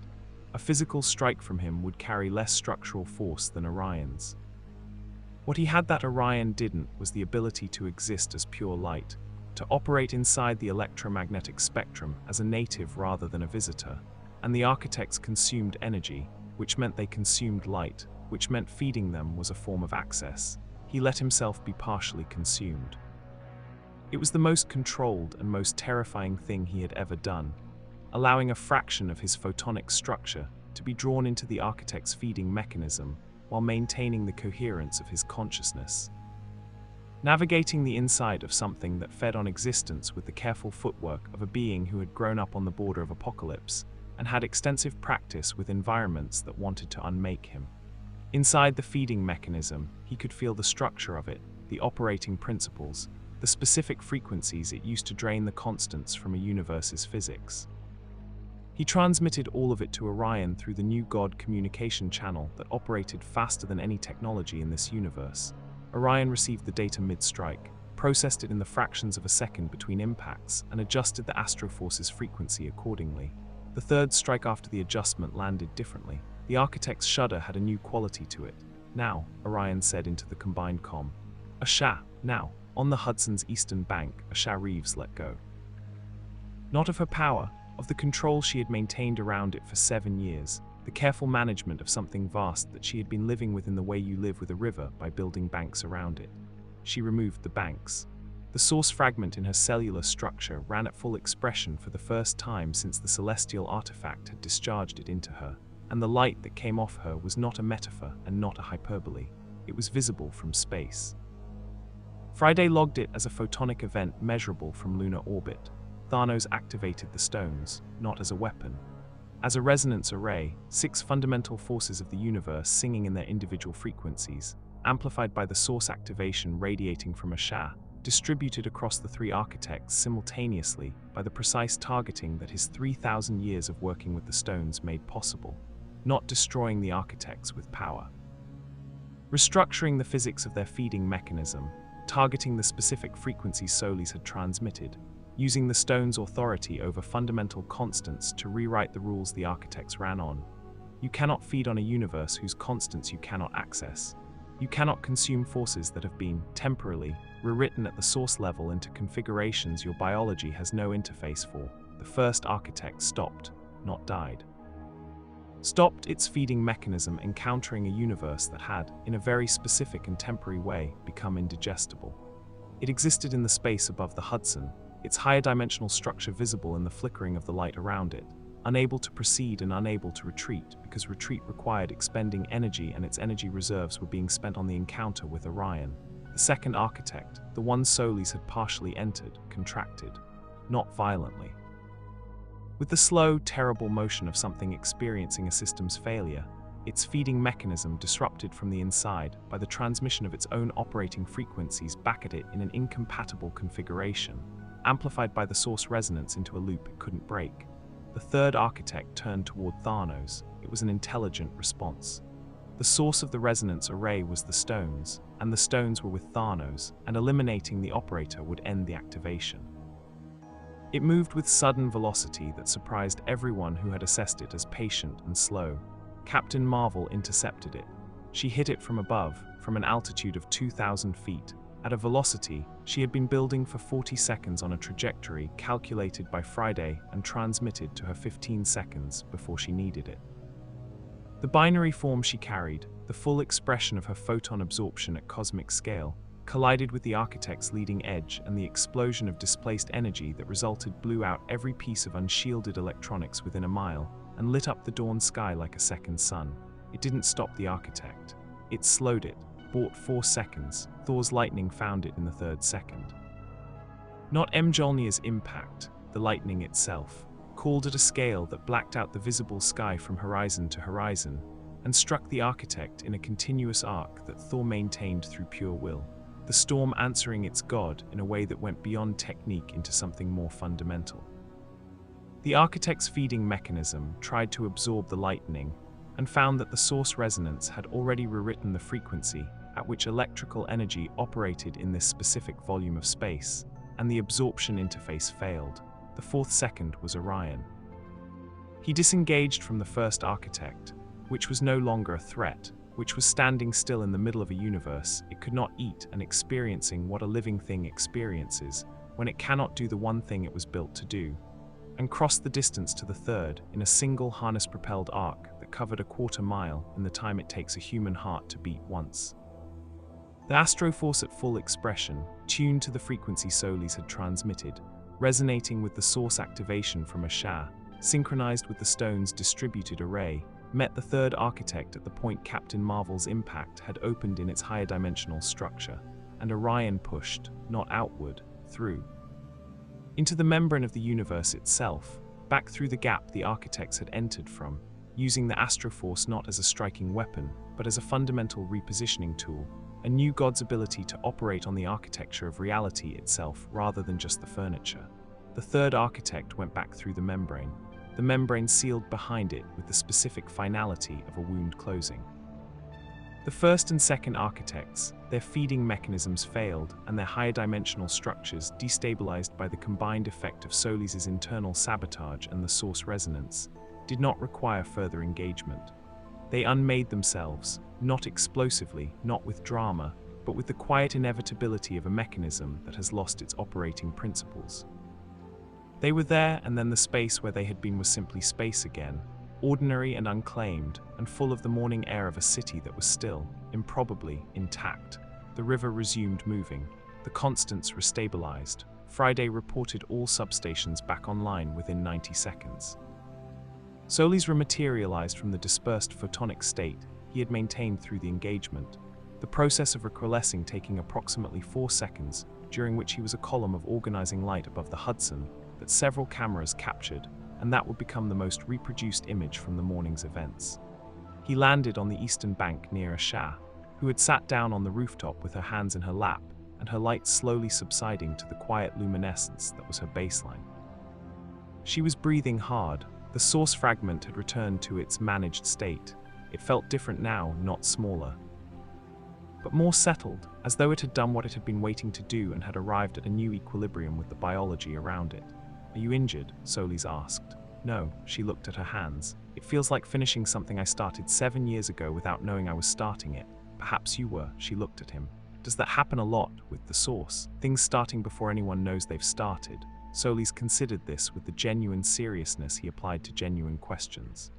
A physical strike from him would carry less structural force than Orion's. What he had that Orion didn't was the ability to exist as pure light, to operate inside the electromagnetic spectrum as a native rather than a visitor, and the architects consumed energy, which meant they consumed light, which meant feeding them was a form of access. He let himself be partially consumed. It was the most controlled and most terrifying thing he had ever done, allowing a fraction of his photonic structure to be drawn into the architect's feeding mechanism, while maintaining the coherence of his consciousness. Navigating the inside of something that fed on existence with the careful footwork of a being who had grown up on the border of apocalypse and had extensive practice with environments that wanted to unmake him. Inside the feeding mechanism, he could feel the structure of it, the operating principles, the specific frequencies it used to drain the constants from a universe's physics. He transmitted all of it to Orion through the new God communication channel that operated faster than any technology in this universe. Orion received the data mid-strike, processed it in the fractions of a second between impacts, and adjusted the Astroforce's frequency accordingly. The third strike after the adjustment landed differently. The architect's shudder had a new quality to it. "Now," Orion said into the combined comm. "Asha, now." On the Hudson's eastern bank, Asha Reeves let go. Not of her power, of the control she had maintained around it for 7 years, the careful management of something vast that she had been living with in the way you live with a river by building banks around it. She removed the banks. The source fragment in her cellular structure ran at full expression for the first time since the celestial artifact had discharged it into her, and the light that came off her was not a metaphor and not a hyperbole. It was visible from space. Friday logged it as a photonic event measurable from lunar orbit. Thanos activated the stones, not as a weapon. As a resonance array, 6 fundamental forces of the universe singing in their individual frequencies, amplified by the source activation radiating from Asha, distributed across the 3 architects simultaneously by the precise targeting that his 3,000 years of working with the stones made possible, not destroying the architects with power. Restructuring the physics of their feeding mechanism, targeting the specific frequencies Solis had transmitted, using the stone's authority over fundamental constants to rewrite the rules the architects ran on. You cannot feed on a universe whose constants you cannot access. You cannot consume forces that have been, temporarily, rewritten at the source level into configurations your biology has no interface for. The first architect stopped, not died. Stopped its feeding mechanism encountering a universe that had, in a very specific and temporary way, become indigestible. It existed in the space above the Hudson, its higher dimensional structure visible in the flickering of the light around it, unable to proceed and unable to retreat because retreat required expending energy and its energy reserves were being spent on the encounter with Orion. The second architect, the one Solis had partially entered, contracted, not violently. With the slow, terrible motion of something experiencing a system's failure, its feeding mechanism disrupted from the inside by the transmission of its own operating frequencies back at it in an incompatible configuration, amplified by the source resonance into a loop it couldn't break. The third architect turned toward Thanos. It was an intelligent response. The source of the resonance array was the stones, and the stones were with Thanos, and eliminating the operator would end the activation. It moved with sudden velocity that surprised everyone who had assessed it as patient and slow. Captain Marvel intercepted it. She hit it from above, from an altitude of 2,000 feet, at a velocity she had been building for 40 seconds on a trajectory calculated by Friday and transmitted to her 15 seconds before she needed it. The binary form she carried, the full expression of her photon absorption at cosmic scale, collided with the architect's leading edge, and the explosion of displaced energy that resulted blew out every piece of unshielded electronics within a mile and lit up the dawn sky like a second sun. It didn't stop the architect. It slowed it, bought 4 seconds. Thor's lightning found it in the 3rd second. Not Mjolnir's impact, the lightning itself, called at a scale that blacked out the visible sky from horizon to horizon, and struck the architect in a continuous arc that Thor maintained through pure will, the storm answering its god in a way that went beyond technique into something more fundamental. The architect's feeding mechanism tried to absorb the lightning, and found that the source resonance had already rewritten the frequency at which electrical energy operated in this specific volume of space, and the absorption interface failed. The 4th second was Orion. He disengaged from the first architect, which was no longer a threat, which was standing still in the middle of a universe it could not eat and experiencing what a living thing experiences when it cannot do the one thing it was built to do, and crossed the distance to the third in a single harness-propelled arc that covered a 1/4 mile in the time it takes a human heart to beat once. The Astroforce at full expression, tuned to the frequency Solis had transmitted, resonating with the source activation from Asha, synchronized with the stone's distributed array, met the third architect at the point Captain Marvel's impact had opened in its higher dimensional structure, and Orion pushed, not outward, through. Into the membrane of the universe itself, back through the gap the architects had entered from, using the Astroforce not as a striking weapon, but as a fundamental repositioning tool, a new god's ability to operate on the architecture of reality itself rather than just the furniture. The third architect went back through the membrane sealed behind it with the specific finality of a wound closing. The first and second architects, their feeding mechanisms failed and their higher dimensional structures destabilized by the combined effect of Solis' internal sabotage and the source resonance, did not require further engagement. They unmade themselves, not explosively, not with drama, but with the quiet inevitability of a mechanism that has lost its operating principles. They were there, and then the space where they had been was simply space again, ordinary and unclaimed, and full of the morning air of a city that was still, improbably, intact. The river resumed moving. The constants restabilized. Friday reported all substations back online within 90 seconds. Solis rematerialized from the dispersed photonic state he had maintained through the engagement, the process of recoalescing taking approximately 4 seconds, during which he was a column of organizing light above the Hudson that several cameras captured, and that would become the most reproduced image from the morning's events. He landed on the eastern bank near Asha, who had sat down on the rooftop with her hands in her lap, and her light slowly subsiding to the quiet luminescence that was her baseline. She was breathing hard. The source fragment had returned to its managed state. It felt different now, not smaller, but more settled, as though it had done what it had been waiting to do and had arrived at a new equilibrium with the biology around it. "Are you injured?" Solis asked. "No," she looked at her hands. "It feels like finishing something I started 7 years ago without knowing I was starting it." "Perhaps you were," she looked at him. "Does that happen a lot with the source? Things starting before anyone knows they've started?" Solis considered this with the genuine seriousness he applied to genuine questions.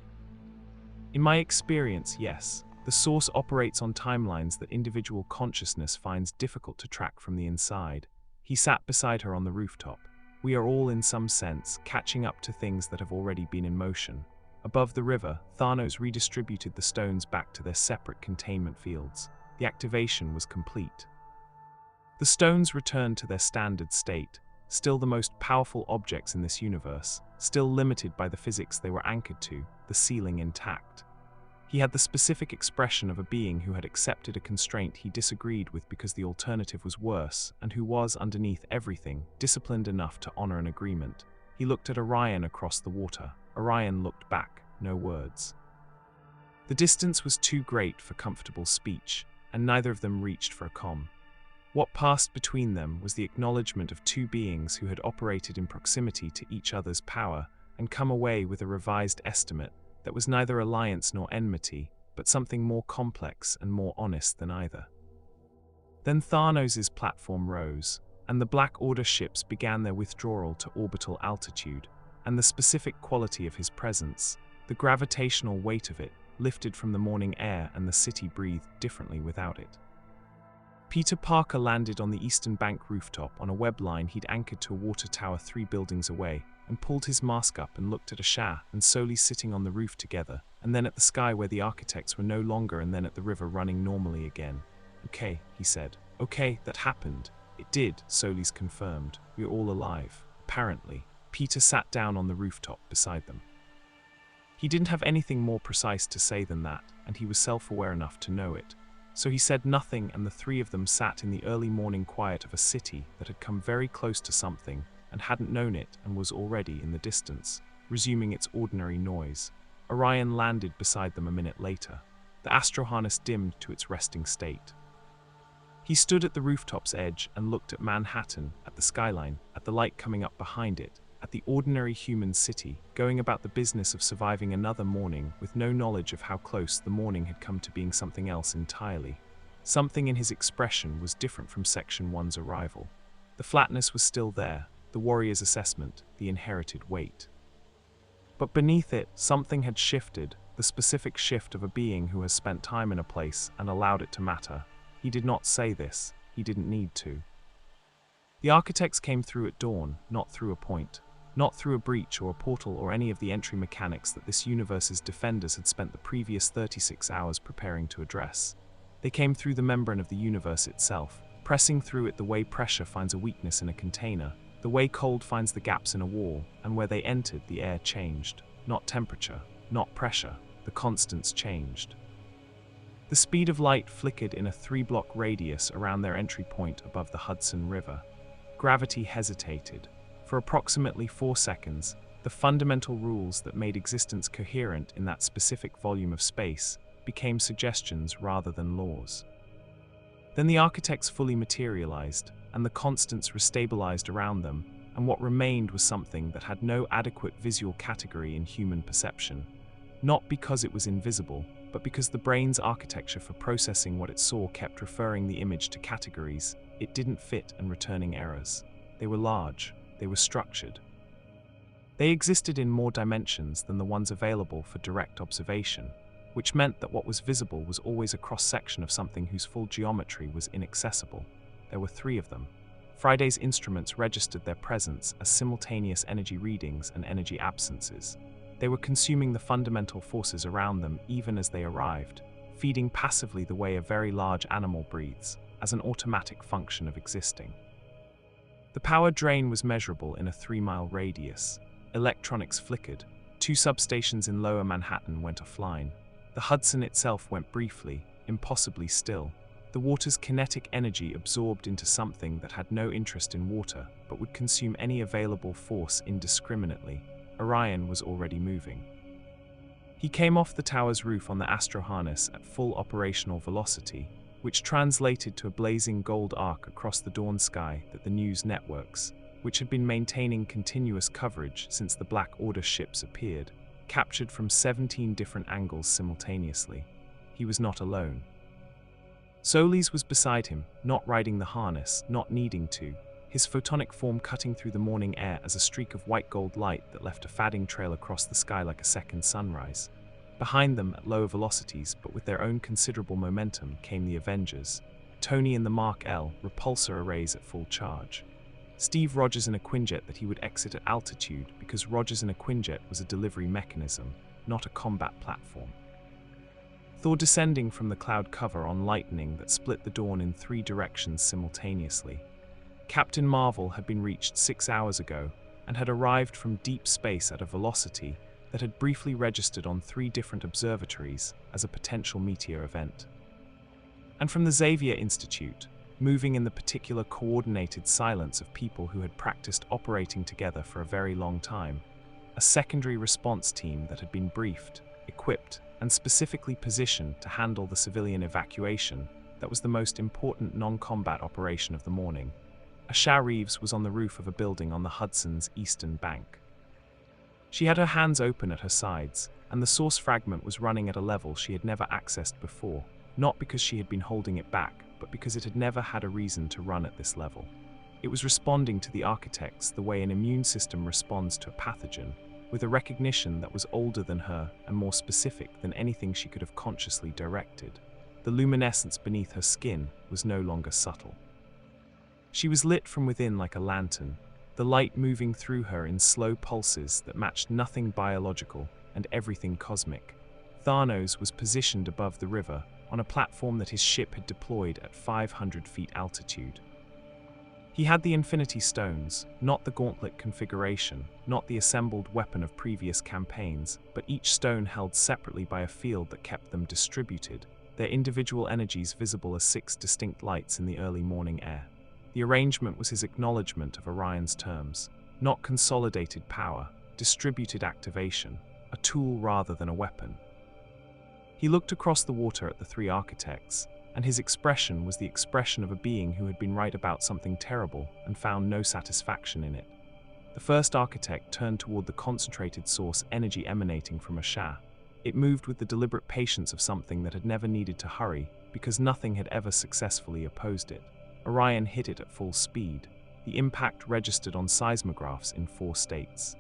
"In my experience, yes. The source operates on timelines that individual consciousness finds difficult to track from the inside." He sat beside her on the rooftop. "We are all, in some sense, catching up to things that have already been in motion." Above the river, Thanos redistributed the stones back to their separate containment fields. The activation was complete. The stones returned to their standard state, still the most powerful objects in this universe, still limited by the physics they were anchored to, the ceiling intact. He had the specific expression of a being who had accepted a constraint he disagreed with because the alternative was worse, and who was, underneath everything, disciplined enough to honor an agreement. He looked at Orion across the water. Orion looked back, no words. The distance was too great for comfortable speech, and neither of them reached for a comm. What passed between them was the acknowledgement of two beings who had operated in proximity to each other's power and come away with a revised estimate that was neither alliance nor enmity, but something more complex and more honest than either. Then Thanos' platform rose, and the Black Order ships began their withdrawal to orbital altitude, and the specific quality of his presence, the gravitational weight of it, lifted from the morning air, and the city breathed differently without it. Peter Parker landed on the Eastern Bank rooftop on a web line he'd anchored to a water tower 3 buildings away, and pulled his mask up and looked at Asha and Solis sitting on the roof together, and then at the sky where the architects were no longer, and then at the river running normally again. "Okay," he said. "Okay, that happened." "It did," Solis confirmed. "We're all alive." Apparently. Peter sat down on the rooftop beside them. He didn't have anything more precise to say than that, and he was self-aware enough to know it. So he said nothing, and the three of them sat in the early morning quiet of a city that had come very close to something and hadn't known it and was already in the distance, resuming its ordinary noise. Orion landed beside them a minute later. The astro harness dimmed to its resting state. He stood at the rooftop's edge and looked at Manhattan, at the skyline, at the light coming up behind it, at the ordinary human city, going about the business of surviving another morning with no knowledge of how close the morning had come to being something else entirely. Something in his expression was different from Section 1's arrival. The flatness was still there, the warrior's assessment, the inherited weight. But beneath it, something had shifted, the specific shift of a being who has spent time in a place and allowed it to matter. He did not say this, he didn't need to. The architects came through at dawn, not through a point. not through a breach or a portal or any of the entry mechanics that this universe's defenders had spent the previous 36 hours preparing to address. They came through the membrane of the universe itself, pressing through it the way pressure finds a weakness in a container, the way cold finds the gaps in a wall, and where they entered, the air changed. Not temperature, not pressure, the constants changed. The speed of light flickered in a 3-block radius around their entry point above the Hudson River. Gravity hesitated. For approximately 4 seconds, the fundamental rules that made existence coherent in that specific volume of space became suggestions rather than laws. Then the architects fully materialized, and the constants restabilized around them, and what remained was something that had no adequate visual category in human perception, not because it was invisible, but because the brain's architecture for processing what it saw kept referring the image to categories it didn't fit and returning errors. They were large, they were structured. They existed in more dimensions than the ones available for direct observation, which meant that what was visible was always a cross-section of something whose full geometry was inaccessible. There were 3 of them. Friday's instruments registered their presence as simultaneous energy readings and energy absences. They were consuming the fundamental forces around them even as they arrived, feeding passively the way a very large animal breathes, as an automatic function of existing. The power drain was measurable in a 3-mile radius. Electronics flickered. 2 substations in Lower Manhattan went offline. The Hudson itself went briefly, impossibly still. The water's kinetic energy absorbed into something that had no interest in water, but would consume any available force indiscriminately. Orion was already moving. He came off the tower's roof on the astro harness at full operational velocity, which translated to a blazing gold arc across the dawn sky that the news networks, which had been maintaining continuous coverage since the Black Order ships appeared, captured from 17 different angles simultaneously. He was not alone. Solis was beside him, not riding the harness, not needing to, his photonic form cutting through the morning air as a streak of white-gold light that left a fading trail across the sky like a second sunrise. Behind them, at lower velocities, but with their own considerable momentum, came the Avengers, Tony and the Mark L repulsor arrays at full charge. Steve Rogers in a Quinjet that he would exit at altitude because Rogers in a Quinjet was a delivery mechanism, not a combat platform. Thor descending from the cloud cover on lightning that split the dawn in 3 directions simultaneously. Captain Marvel had been reached 6 hours ago and had arrived from deep space at a velocity that had briefly registered on 3 different observatories as a potential meteor event. And from the Xavier Institute, moving in the particular coordinated silence of people who had practiced operating together for a very long time, a secondary response team that had been briefed, equipped, and specifically positioned to handle the civilian evacuation that was the most important non-combat operation of the morning. Asha Reeves was on the roof of a building on the Hudson's eastern bank. She had her hands open at her sides, and the source fragment was running at a level she had never accessed before, not because she had been holding it back, but because it had never had a reason to run at this level. It was responding to the architects the way an immune system responds to a pathogen, with a recognition that was older than her and more specific than anything she could have consciously directed. The luminescence beneath her skin was no longer subtle. She was lit from within like a lantern, the light moving through her in slow pulses that matched nothing biological and everything cosmic. Thanos was positioned above the river, on a platform that his ship had deployed at 500 feet altitude. He had the Infinity Stones, not the gauntlet configuration, not the assembled weapon of previous campaigns, but each stone held separately by a field that kept them distributed, their individual energies visible as 6 distinct lights in the early morning air. The arrangement was his acknowledgement of Orion's terms, not consolidated power, distributed activation, a tool rather than a weapon. He looked across the water at the 3 architects, and his expression was the expression of a being who had been right about something terrible and found no satisfaction in it. The first architect turned toward the concentrated source energy emanating from Asha. It moved with the deliberate patience of something that had never needed to hurry because nothing had ever successfully opposed it. Orion hit it at full speed. The impact registered on seismographs in 4 states.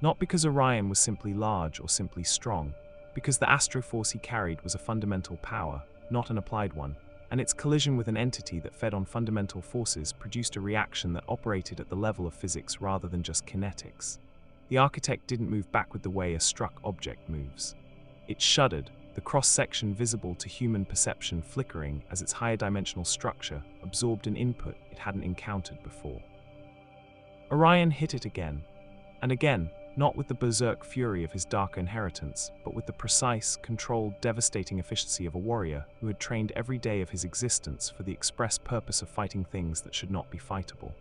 Not because Orion was simply large or simply strong, because the astroforce he carried was a fundamental power, not an applied one. and its collision with an entity that fed on fundamental forces produced a reaction that operated at the level of physics rather than just kinetics. The architect didn't move back with the way a struck object moves. It shuddered, the cross-section visible to human perception flickering as its higher dimensional structure absorbed an input it hadn't encountered before. Orion hit it again, and again, not with the berserk fury of his darker inheritance, but with the precise, controlled, devastating efficiency of a warrior who had trained every day of his existence for the express purpose of fighting things that should not be fightable.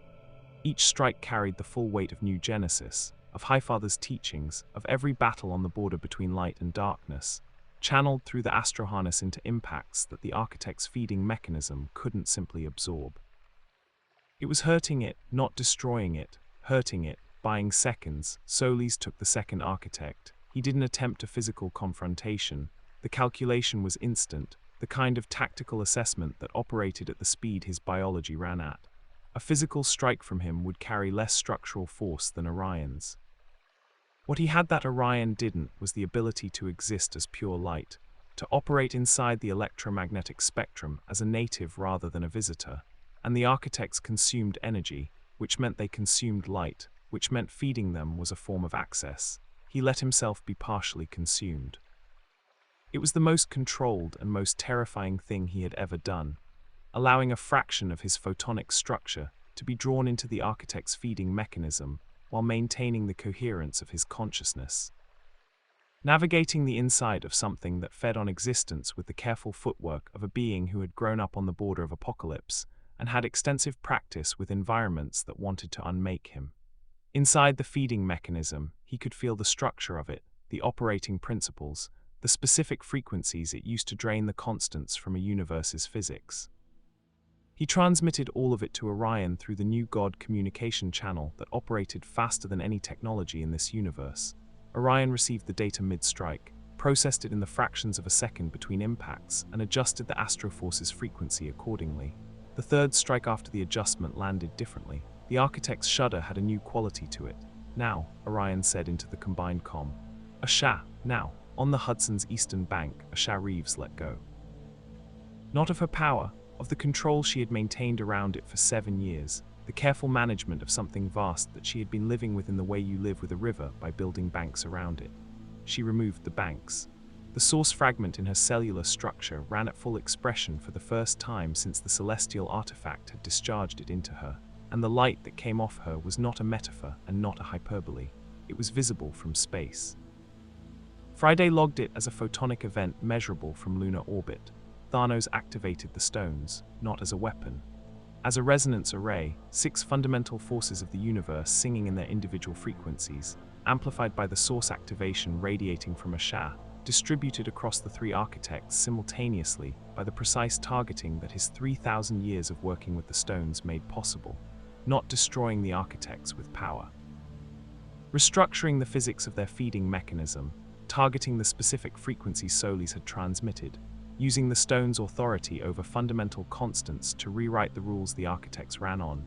Each strike carried the full weight of New Genesis, of Highfather's teachings, of every battle on the border between light and darkness, channeled through the astroharness into impacts that the architect's feeding mechanism couldn't simply absorb. It was hurting it, not destroying it, hurting it, buying seconds. Solis took the second architect. He didn't attempt a physical confrontation. The calculation was instant, the kind of tactical assessment that operated at the speed his biology ran at. A physical strike from him would carry less structural force than Orion's. What he had that Orion didn't was the ability to exist as pure light, to operate inside the electromagnetic spectrum as a native rather than a visitor, and the architects consumed energy, which meant they consumed light, which meant feeding them was a form of access. He let himself be partially consumed. It was the most controlled and most terrifying thing he had ever done, allowing a fraction of his photonic structure to be drawn into the architect's feeding mechanism while maintaining the coherence of his consciousness. Navigating the inside of something that fed on existence with the careful footwork of a being who had grown up on the border of apocalypse and had extensive practice with environments that wanted to unmake him. Inside the feeding mechanism, he could feel the structure of it, the operating principles, the specific frequencies it used to drain the constants from a universe's physics. He transmitted all of it to Orion through the new God communication channel that operated faster than any technology in this universe. Orion received the data mid-strike, processed it in the fractions of a second between impacts, and adjusted the Astroforce's frequency accordingly. The third strike after the adjustment landed differently. The architect's shudder had a new quality to it. Now, Orion said into the combined comm. Asha, now, on the Hudson's eastern bank, Asha Reeves let go. Not of her power, of the control she had maintained around it for 7 years, the careful management of something vast that she had been living with in the way you live with a river by building banks around it. She removed the banks. The source fragment in her cellular structure ran at full expression for the first time since the celestial artifact had discharged it into her, and the light that came off her was not a metaphor and not a hyperbole. It was visible from space. Friday logged it as a photonic event measurable from lunar orbit. Thanos activated the stones, not as a weapon. As a resonance array, 6 fundamental forces of the universe singing in their individual frequencies, amplified by the source activation radiating from Asha, distributed across the 3 architects simultaneously by the precise targeting that his 3,000 years of working with the stones made possible, not destroying the architects with power. Restructuring the physics of their feeding mechanism, targeting the specific frequency Solis had transmitted, using the stone's authority over fundamental constants to rewrite the rules the architects ran on.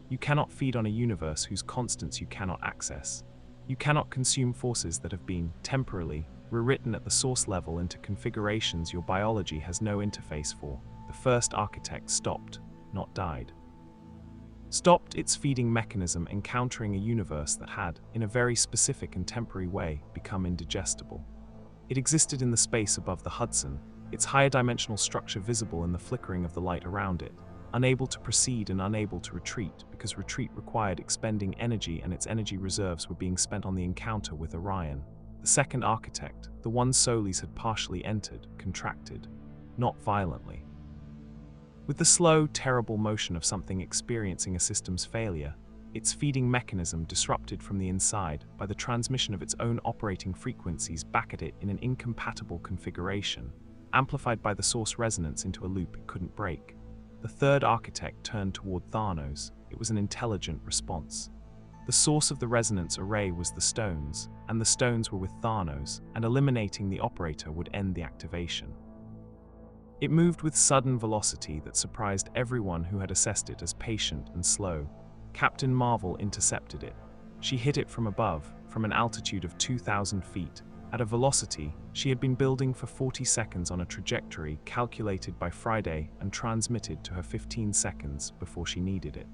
You cannot feed on a universe whose constants you cannot access. You cannot consume forces that have been, temporarily, rewritten at the source level into configurations your biology has no interface for. The first architect stopped, not died. Stopped its feeding mechanism encountering a universe that had, in a very specific and temporary way, become indigestible. It existed in the space above the Hudson, its higher dimensional structure visible in the flickering of the light around it, unable to proceed and unable to retreat because retreat required expending energy and its energy reserves were being spent on the encounter with Orion. The second architect, the one Solis had partially entered, contracted, not violently. With the slow, terrible motion of something experiencing a system's failure, its feeding mechanism disrupted from the inside by the transmission of its own operating frequencies back at it in an incompatible configuration, amplified by the source resonance into a loop it couldn't break. The third architect turned toward Thanos. It was an intelligent response. The source of the resonance array was the stones, and the stones were with Thanos, and eliminating the operator would end the activation. It moved with sudden velocity that surprised everyone who had assessed it as patient and slow. Captain Marvel intercepted it. She hit it from above, from an altitude of 2,000 feet, At a velocity she had been building for 40 seconds on a trajectory calculated by Friday and transmitted to her 15 seconds before she needed it.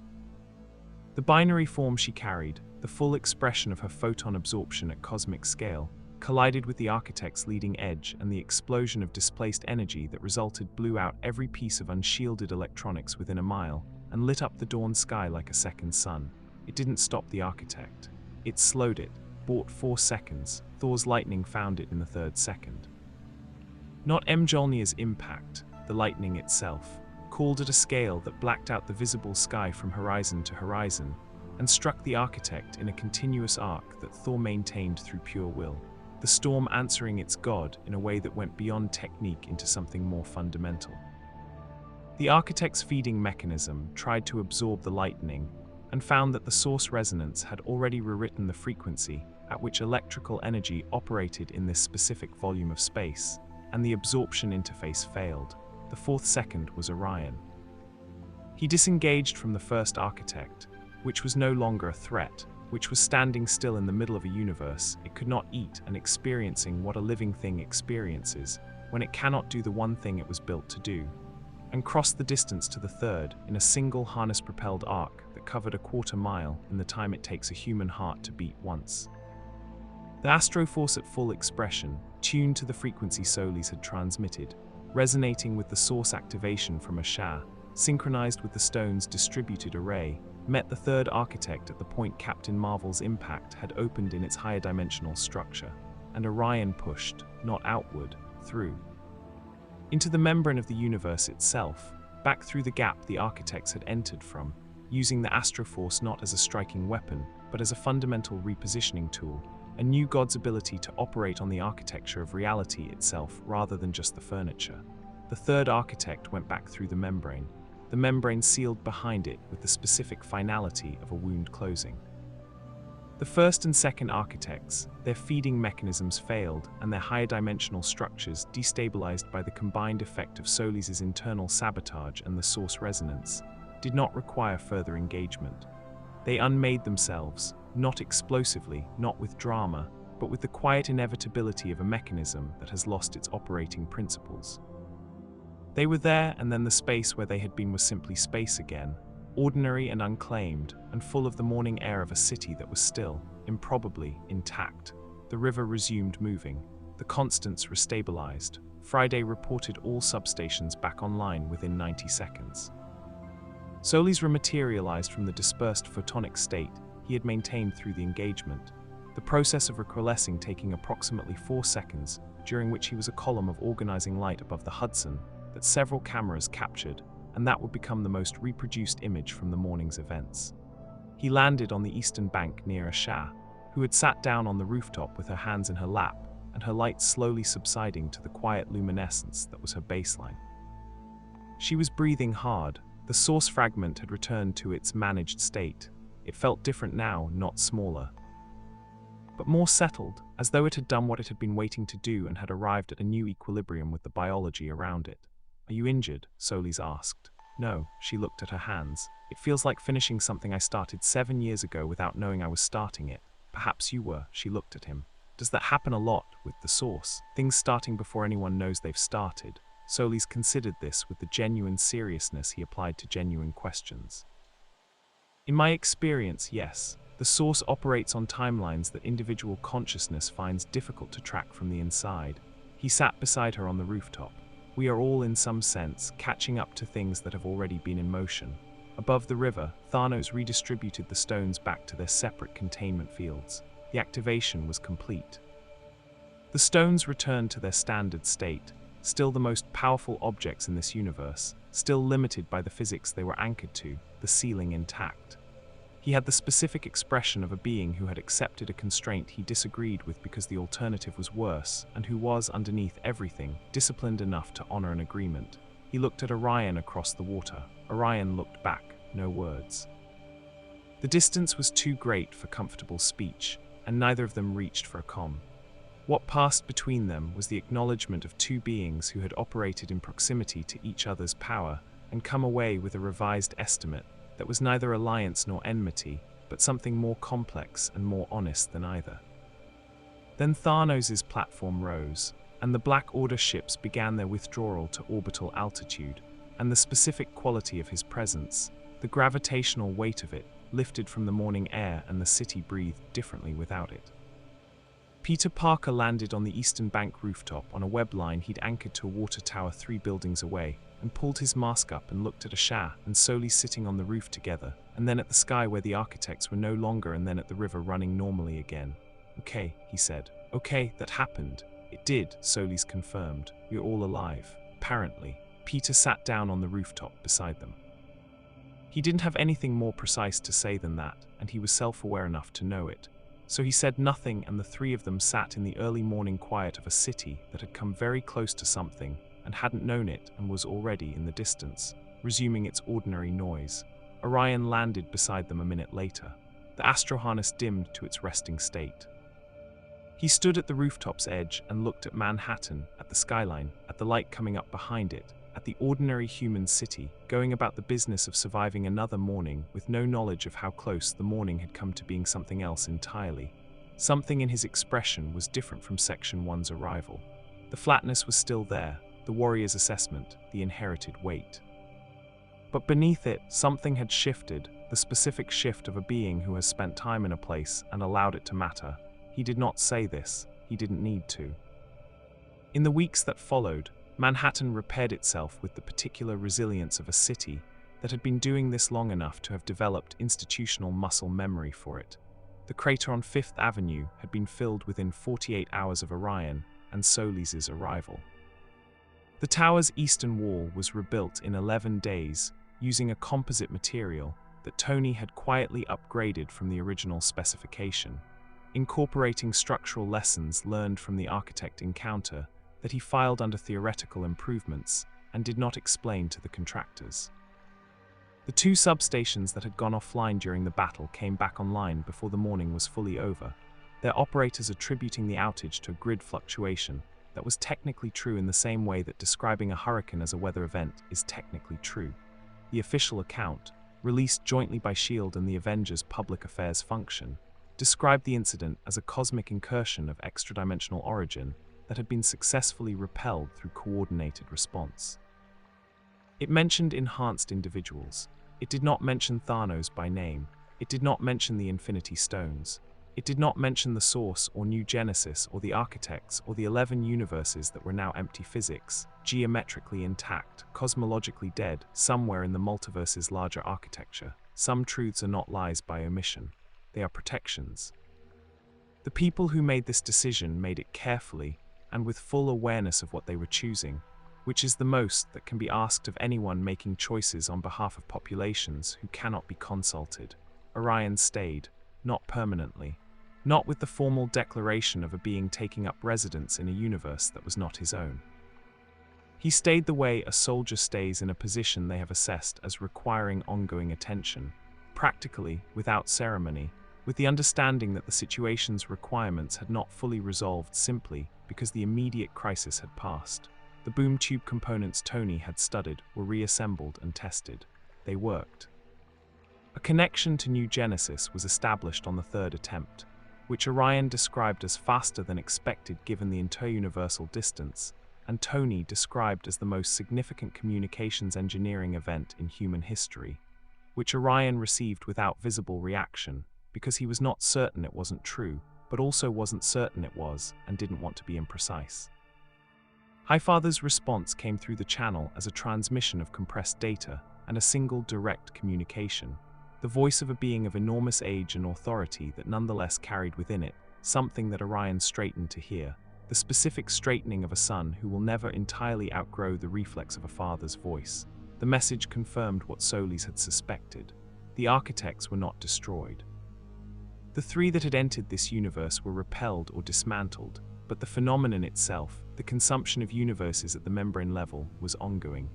The binary form she carried, the full expression of her photon absorption at cosmic scale, collided with the architect's leading edge, and the explosion of displaced energy that resulted blew out every piece of unshielded electronics within a mile and lit up the dawn sky like a second sun. It didn't stop the architect. It slowed it, bought 4 seconds. Thor's lightning found it in the 3rd second. Not Mjolnir's impact, the lightning itself, cooled at a scale that blacked out the visible sky from horizon to horizon, and struck the architect in a continuous arc that Thor maintained through pure will, the storm answering its god in a way that went beyond technique into something more fundamental. The architect's feeding mechanism tried to absorb the lightning and found that the source resonance had already rewritten the frequency at which electrical energy operated in this specific volume of space, and the absorption interface failed. The 4th second was Orion. He disengaged from the first architect, which was no longer a threat, which was standing still in the middle of a universe it could not eat and experiencing what a living thing experiences when it cannot do the one thing it was built to do, and crossed the distance to the 3rd in a single harness-propelled arc that covered a 1/4 mile in the time it takes a human heart to beat once. The astroforce at full expression, tuned to the frequency Solis had transmitted, resonating with the source activation from a Shah, synchronized with the stone's distributed array, met the 3rd architect at the point Captain Marvel's impact had opened in its higher dimensional structure, and Orion pushed, not outward, through. Into the membrane of the universe itself, back through the gap the architects had entered from, using the astroforce not as a striking weapon, but as a fundamental repositioning tool, a new god's ability to operate on the architecture of reality itself rather than just the furniture. The 3rd architect went back through the membrane sealed behind it with the specific finality of a wound closing. The 1st and 2nd architects, their feeding mechanisms failed and their higher dimensional structures destabilized by the combined effect of Solis' internal sabotage and the source resonance, did not require further engagement. They unmade themselves, not explosively, not with drama, but with the quiet inevitability of a mechanism that has lost its operating principles. They were there, and then the space where they had been was simply space again, ordinary and unclaimed, and full of the morning air of a city that was still, improbably, intact. The river resumed moving. The constants restabilized. Friday reported all substations back online within 90 seconds. Solis rematerialized from the dispersed photonic state he had maintained through the engagement, the process of recoalescing taking approximately 4 seconds, during which he was a column of organizing light above the Hudson that several cameras captured, and that would become the most reproduced image from the morning's events. He landed on the eastern bank near a Shah, who had sat down on the rooftop with her hands in her lap, and her light slowly subsiding to the quiet luminescence that was her baseline. She was breathing hard. The source fragment had returned to its managed state. It felt different now, not smaller, but more settled, as though it had done what it had been waiting to do and had arrived at a new equilibrium with the biology around it. "Are you injured?" Solis asked. "No," she looked at her hands. "It feels like finishing something I started 7 years ago without knowing I was starting it." "Perhaps you were," she looked at him. "Does that happen a lot with the source? Things starting before anyone knows they've started?" Solis considered this with the genuine seriousness he applied to genuine questions. "In my experience, yes. The source operates on timelines that individual consciousness finds difficult to track from the inside." He sat beside her on the rooftop. "We are all, in some sense, catching up to things that have already been in motion. Above the river, Thanos redistributed the stones back to their separate containment fields. The activation was complete. The stones returned to their standard state, still the most powerful objects in this universe, still limited by the physics they were anchored to, the ceiling intact. He had the specific expression of a being who had accepted a constraint he disagreed with because the alternative was worse, and who was, underneath everything, disciplined enough to honor an agreement. He looked at Orion across the water. Orion looked back, no words. The distance was too great for comfortable speech, and neither of them reached for a comm. What passed between them was the acknowledgement of two beings who had operated in proximity to each other's power and come away with a revised estimate that was neither alliance nor enmity, but something more complex and more honest than either. Then Thanos' platform rose, and the Black Order ships began their withdrawal to orbital altitude, and the specific quality of his presence, the gravitational weight of it, lifted from the morning air, and the city breathed differently without it. Peter Parker landed on the Eastern Bank rooftop on a web line he'd anchored to a water tower 3 buildings away, and pulled his mask up and looked at Asha and Soli sitting on the roof together, and then at the sky where the architects were no longer, and then at the river running normally again. "Okay," he said. "Okay, that happened. It did," Solis confirmed. "We're all alive, apparently." Peter sat down on the rooftop beside them. He didn't have anything more precise to say than that, and he was self-aware enough to know it. So he said nothing, and the three of them sat in the early morning quiet of a city that had come very close to something and hadn't known it and was already in the distance, resuming its ordinary noise. Orion landed beside them a minute later. The astro harness dimmed to its resting state. He stood at the rooftop's edge and looked at Manhattan, at the skyline, at the light coming up behind it, at the ordinary human city, going about the business of surviving another morning with no knowledge of how close the morning had come to being something else entirely. Something in his expression was different from Section 1's arrival. The flatness was still there, the warrior's assessment, the inherited weight. But beneath it, something had shifted, the specific shift of a being who has spent time in a place and allowed it to matter. He did not say this, he didn't need to. In the weeks that followed, Manhattan repaired itself with the particular resilience of a city that had been doing this long enough to have developed institutional muscle memory for it. The crater on 5th Avenue had been filled within 48 hours of Orion and Solis' arrival. The tower's eastern wall was rebuilt in 11 days using a composite material that Tony had quietly upgraded from the original specification, incorporating structural lessons learned from the architect encounter that he filed under theoretical improvements and did not explain to the contractors. The 2 substations that had gone offline during the battle came back online before the morning was fully over, their operators attributing the outage to a grid fluctuation that was technically true in the same way that describing a hurricane as a weather event is technically true. The official account, released jointly by S.H.I.E.L.D. and the Avengers Public Affairs Function, described the incident as a cosmic incursion of extra-dimensional origin that had been successfully repelled through coordinated response. It mentioned enhanced individuals. It did not mention Thanos by name. It did not mention the Infinity Stones. It did not mention the Source or New Genesis or the Architects or the 11 universes that were now empty physics, geometrically intact, cosmologically dead, somewhere in the multiverse's larger architecture. Some truths are not lies by omission. They are protections. The people who made this decision made it carefully and with full awareness of what they were choosing, which is the most that can be asked of anyone making choices on behalf of populations who cannot be consulted. Orion stayed, not permanently, not with the formal declaration of a being taking up residence in a universe that was not his own. He stayed the way a soldier stays in a position they have assessed as requiring ongoing attention, practically, without ceremony, with the understanding that the situation's requirements had not fully resolved simply because the immediate crisis had passed. The boom tube components Tony had studied were reassembled and tested. They worked. A connection to New Genesis was established on the 3rd attempt, which Orion described as faster than expected given the interuniversal distance, and Tony described as the most significant communications engineering event in human history, which Orion received without visible reaction, because he was not certain it wasn't true, but also wasn't certain it was, and didn't want to be imprecise. Highfather's response came through the channel as a transmission of compressed data and a single direct communication, the voice of a being of enormous age and authority that nonetheless carried within it something that Orion straightened to hear, the specific straightening of a son who will never entirely outgrow the reflex of a father's voice. The message confirmed what Solis had suspected. The architects were not destroyed. The 3 that had entered this universe were repelled or dismantled, but the phenomenon itself, the consumption of universes at the membrane level, was ongoing.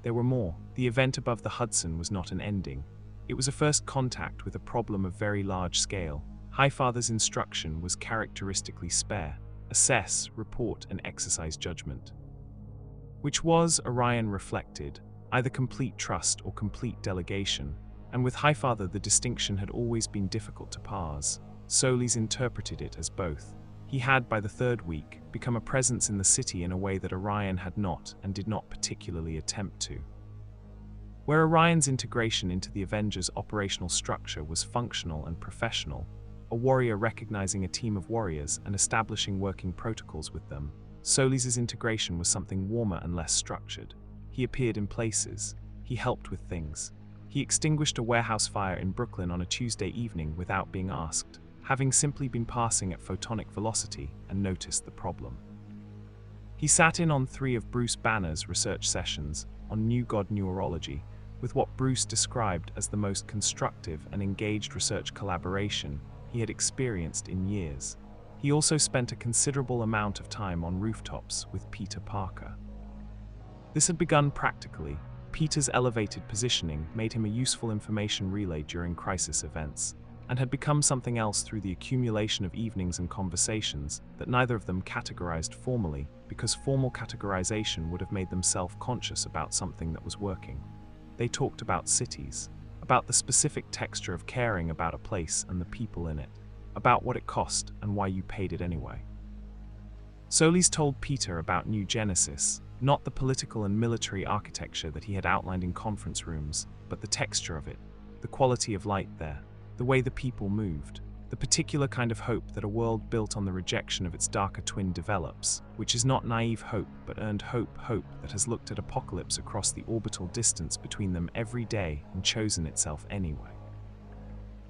There were more. The event above the Hudson was not an ending. It was a first contact with a problem of very large scale. Highfather's instruction was characteristically spare: assess, report, and exercise judgment. Which was, Orion reflected, either complete trust or complete delegation, and with Highfather the distinction had always been difficult to parse. Solis interpreted it as both. He had, by the third week, become a presence in the city in a way that Orion had not and did not particularly attempt to. Where Orion's integration into the Avengers' operational structure was functional and professional, a warrior recognizing a team of warriors and establishing working protocols with them, Solis's integration was something warmer and less structured. He appeared in places. He helped with things. He extinguished a warehouse fire in Brooklyn on a Tuesday evening without being asked, having simply been passing at photonic velocity and noticed the problem. He sat in on 3 of Bruce Banner's research sessions on New God Neurology, with what Bruce described as the most constructive and engaged research collaboration he had experienced in years. He also spent a considerable amount of time on rooftops with Peter Parker. This had begun practically. Peter's elevated positioning made him a useful information relay during crisis events, and had become something else through the accumulation of evenings and conversations that neither of them categorized formally, because formal categorization would have made them self-conscious about something that was working. They talked about cities, about the specific texture of caring about a place and the people in it, about what it cost and why you paid it anyway. Solis told Peter about New Genesis, not the political and military architecture that he had outlined in conference rooms, but the texture of it, the quality of light there, the way the people moved, the particular kind of hope that a world built on the rejection of its darker twin develops, which is not naive hope but earned hope that has looked at apocalypse across the orbital distance between them every day and chosen itself anyway.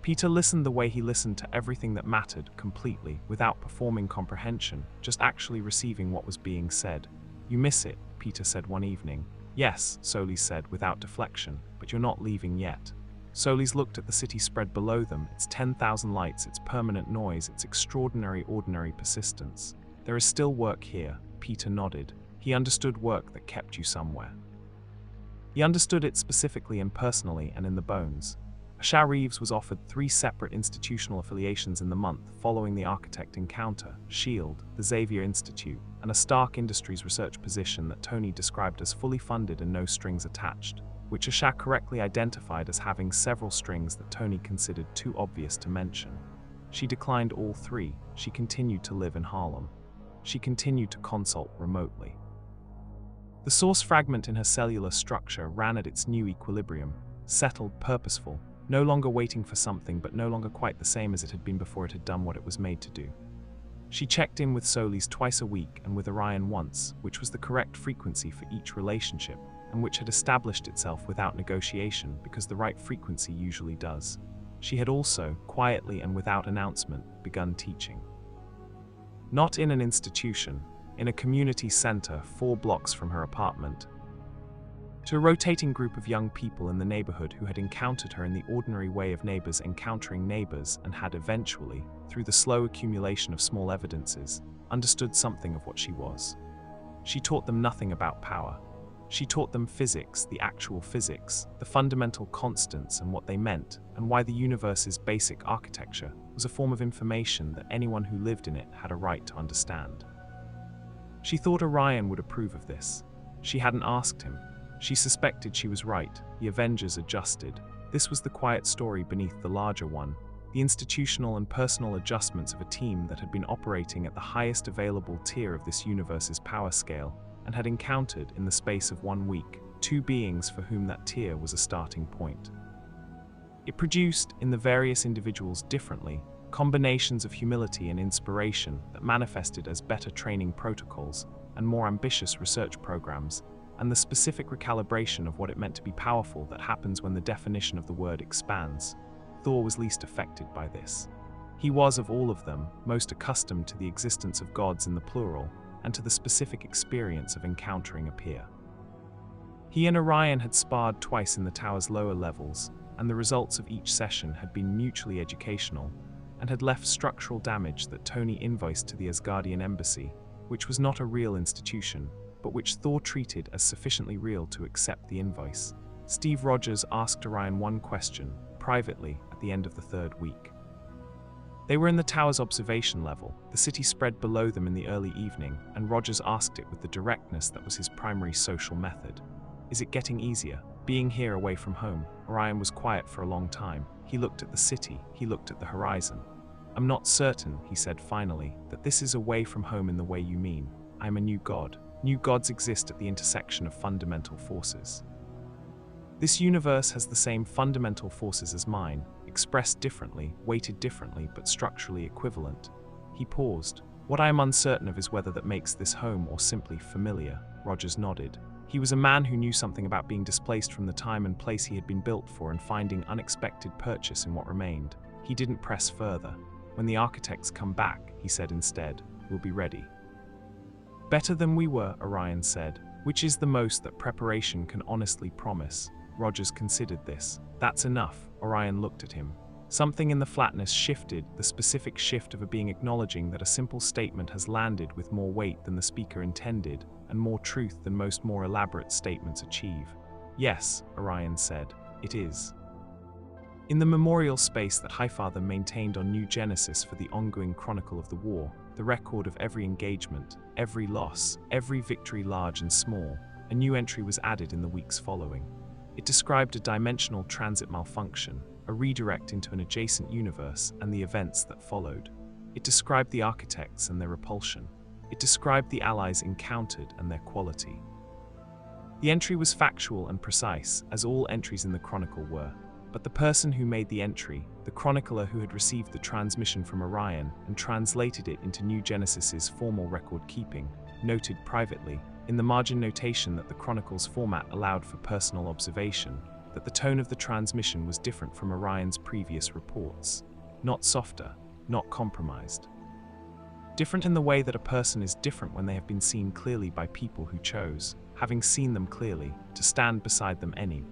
Peter listened the way he listened to everything that mattered completely, without performing comprehension, just actually receiving what was being said. "You miss it," Peter said one evening. "Yes," Solis said without deflection, "but you're not leaving yet." Solis looked at the city spread below them, its 10,000 lights, its permanent noise, its extraordinary ordinary persistence. "There is still work here," Peter nodded. He understood work that kept you somewhere. He understood it specifically and personally and in the bones. Asha Reeves was offered 3 separate institutional affiliations in the month following the Architect Encounter, SHIELD, the Xavier Institute, and a Stark Industries research position that Tony described as fully funded and no strings attached, which Asha correctly identified as having several strings that Tony considered too obvious to mention. She declined all 3. She continued to live in Harlem. She continued to consult remotely. The source fragment in her cellular structure ran at its new equilibrium, settled, purposeful, no longer waiting for something but no longer quite the same as it had been before it had done what it was made to do. She checked in with Solis twice a week and with Orion once, which was the correct frequency for each relationship, and which had established itself without negotiation because the right frequency usually does. She had also, quietly and without announcement, begun teaching. Not in an institution, in a community center 4 blocks from her apartment, to a rotating group of young people in the neighborhood who had encountered her in the ordinary way of neighbors encountering neighbors and had eventually, through the slow accumulation of small evidences, understood something of what she was. She taught them nothing about power. She taught them physics, the actual physics, the fundamental constants and what they meant, and why the universe's basic architecture was a form of information that anyone who lived in it had a right to understand. She thought Orion would approve of this. She hadn't asked him. She suspected she was right. The Avengers adjusted. This was the quiet story beneath the larger one, the institutional and personal adjustments of a team that had been operating at the highest available tier of this universe's power scale, and had encountered, in the space of 1 week, 2 beings for whom that tier was a starting point. It produced, in the various individuals differently, combinations of humility and inspiration that manifested as better training protocols and more ambitious research programs, and the specific recalibration of what it meant to be powerful that happens when the definition of the word expands. Thor was least affected by this. He was, of all of them, most accustomed to the existence of gods in the plural, and to the specific experience of encountering a peer. He and Orion had sparred twice in the tower's lower levels, and the results of each session had been mutually educational, and had left structural damage that Tony invoiced to the Asgardian embassy, which was not a real institution, but which Thor treated as sufficiently real to accept the invoice. Steve Rogers asked Orion one question, privately, at the end of the 3rd week. They were in the tower's observation level, the city spread below them in the early evening, and Rogers asked it with the directness that was his primary social method. "Is it getting easier, being here away from home?" Orion was quiet for a long time. He looked at the city, he looked at the horizon. I'm not certain, he said finally, that this is away from home in the way you mean. I am a new god. New gods exist at the intersection of fundamental forces. This universe has the same fundamental forces as mine, expressed differently, weighted differently, but structurally equivalent. He paused. What I am uncertain of is whether that makes this home or simply familiar. Rogers nodded. He was a man who knew something about being displaced from the time and place he had been built for and finding unexpected purchase in what remained. He didn't press further. When the architects come back, he said instead, we'll be ready. Better than we were, Orion said, which is the most that preparation can honestly promise. Rogers considered this. That's enough, Orion looked at him. Something in the flatness shifted, the specific shift of a being acknowledging that a simple statement has landed with more weight than the speaker intended, and more truth than most more elaborate statements achieve. Yes, Orion said, it is. In the memorial space that Highfather maintained on New Genesis for the ongoing chronicle of the war, the record of every engagement, every loss, every victory large and small, a new entry was added in the weeks following. It described a dimensional transit malfunction, a redirect into an adjacent universe, and the events that followed. It described the architects and their repulsion. It described the allies encountered and their quality. The entry was factual and precise, as all entries in the chronicle were. But the person who made the entry, the chronicler who had received the transmission from Orion and translated it into New Genesis's formal record keeping, noted privately, in the margin notation that the chronicle's format allowed for personal observation, that the tone of the transmission was different from Orion's previous reports. Not softer, not compromised. Different in the way that a person is different when they have been seen clearly by people who chose, having seen them clearly, to stand beside them any.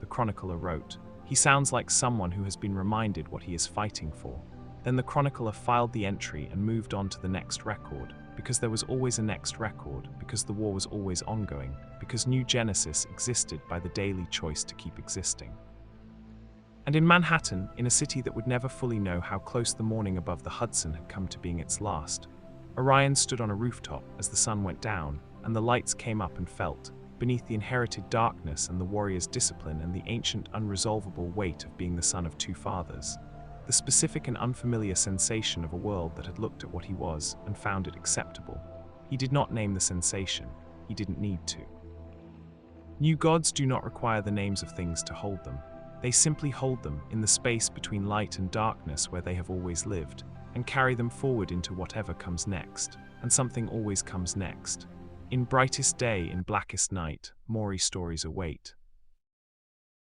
The chronicler wrote, he sounds like someone who has been reminded what he is fighting for. Then the chronicler filed the entry and moved on to the next record, because there was always a next record, because the war was always ongoing, because New Genesis existed by the daily choice to keep existing. And in Manhattan, in a city that would never fully know how close the morning above the Hudson had come to being its last, Orion stood on a rooftop as the sun went down, and the lights came up and felt, beneath the inherited darkness and the warrior's discipline and the ancient unresolvable weight of being the son of two fathers, the specific and unfamiliar sensation of a world that had looked at what he was and found it acceptable. He did not name the sensation. He didn't need to. New gods do not require the names of things to hold them. They simply hold them in the space between light and darkness where they have always lived, and carry them forward into whatever comes next, and something always comes next. In brightest day, in blackest night, Maury stories await.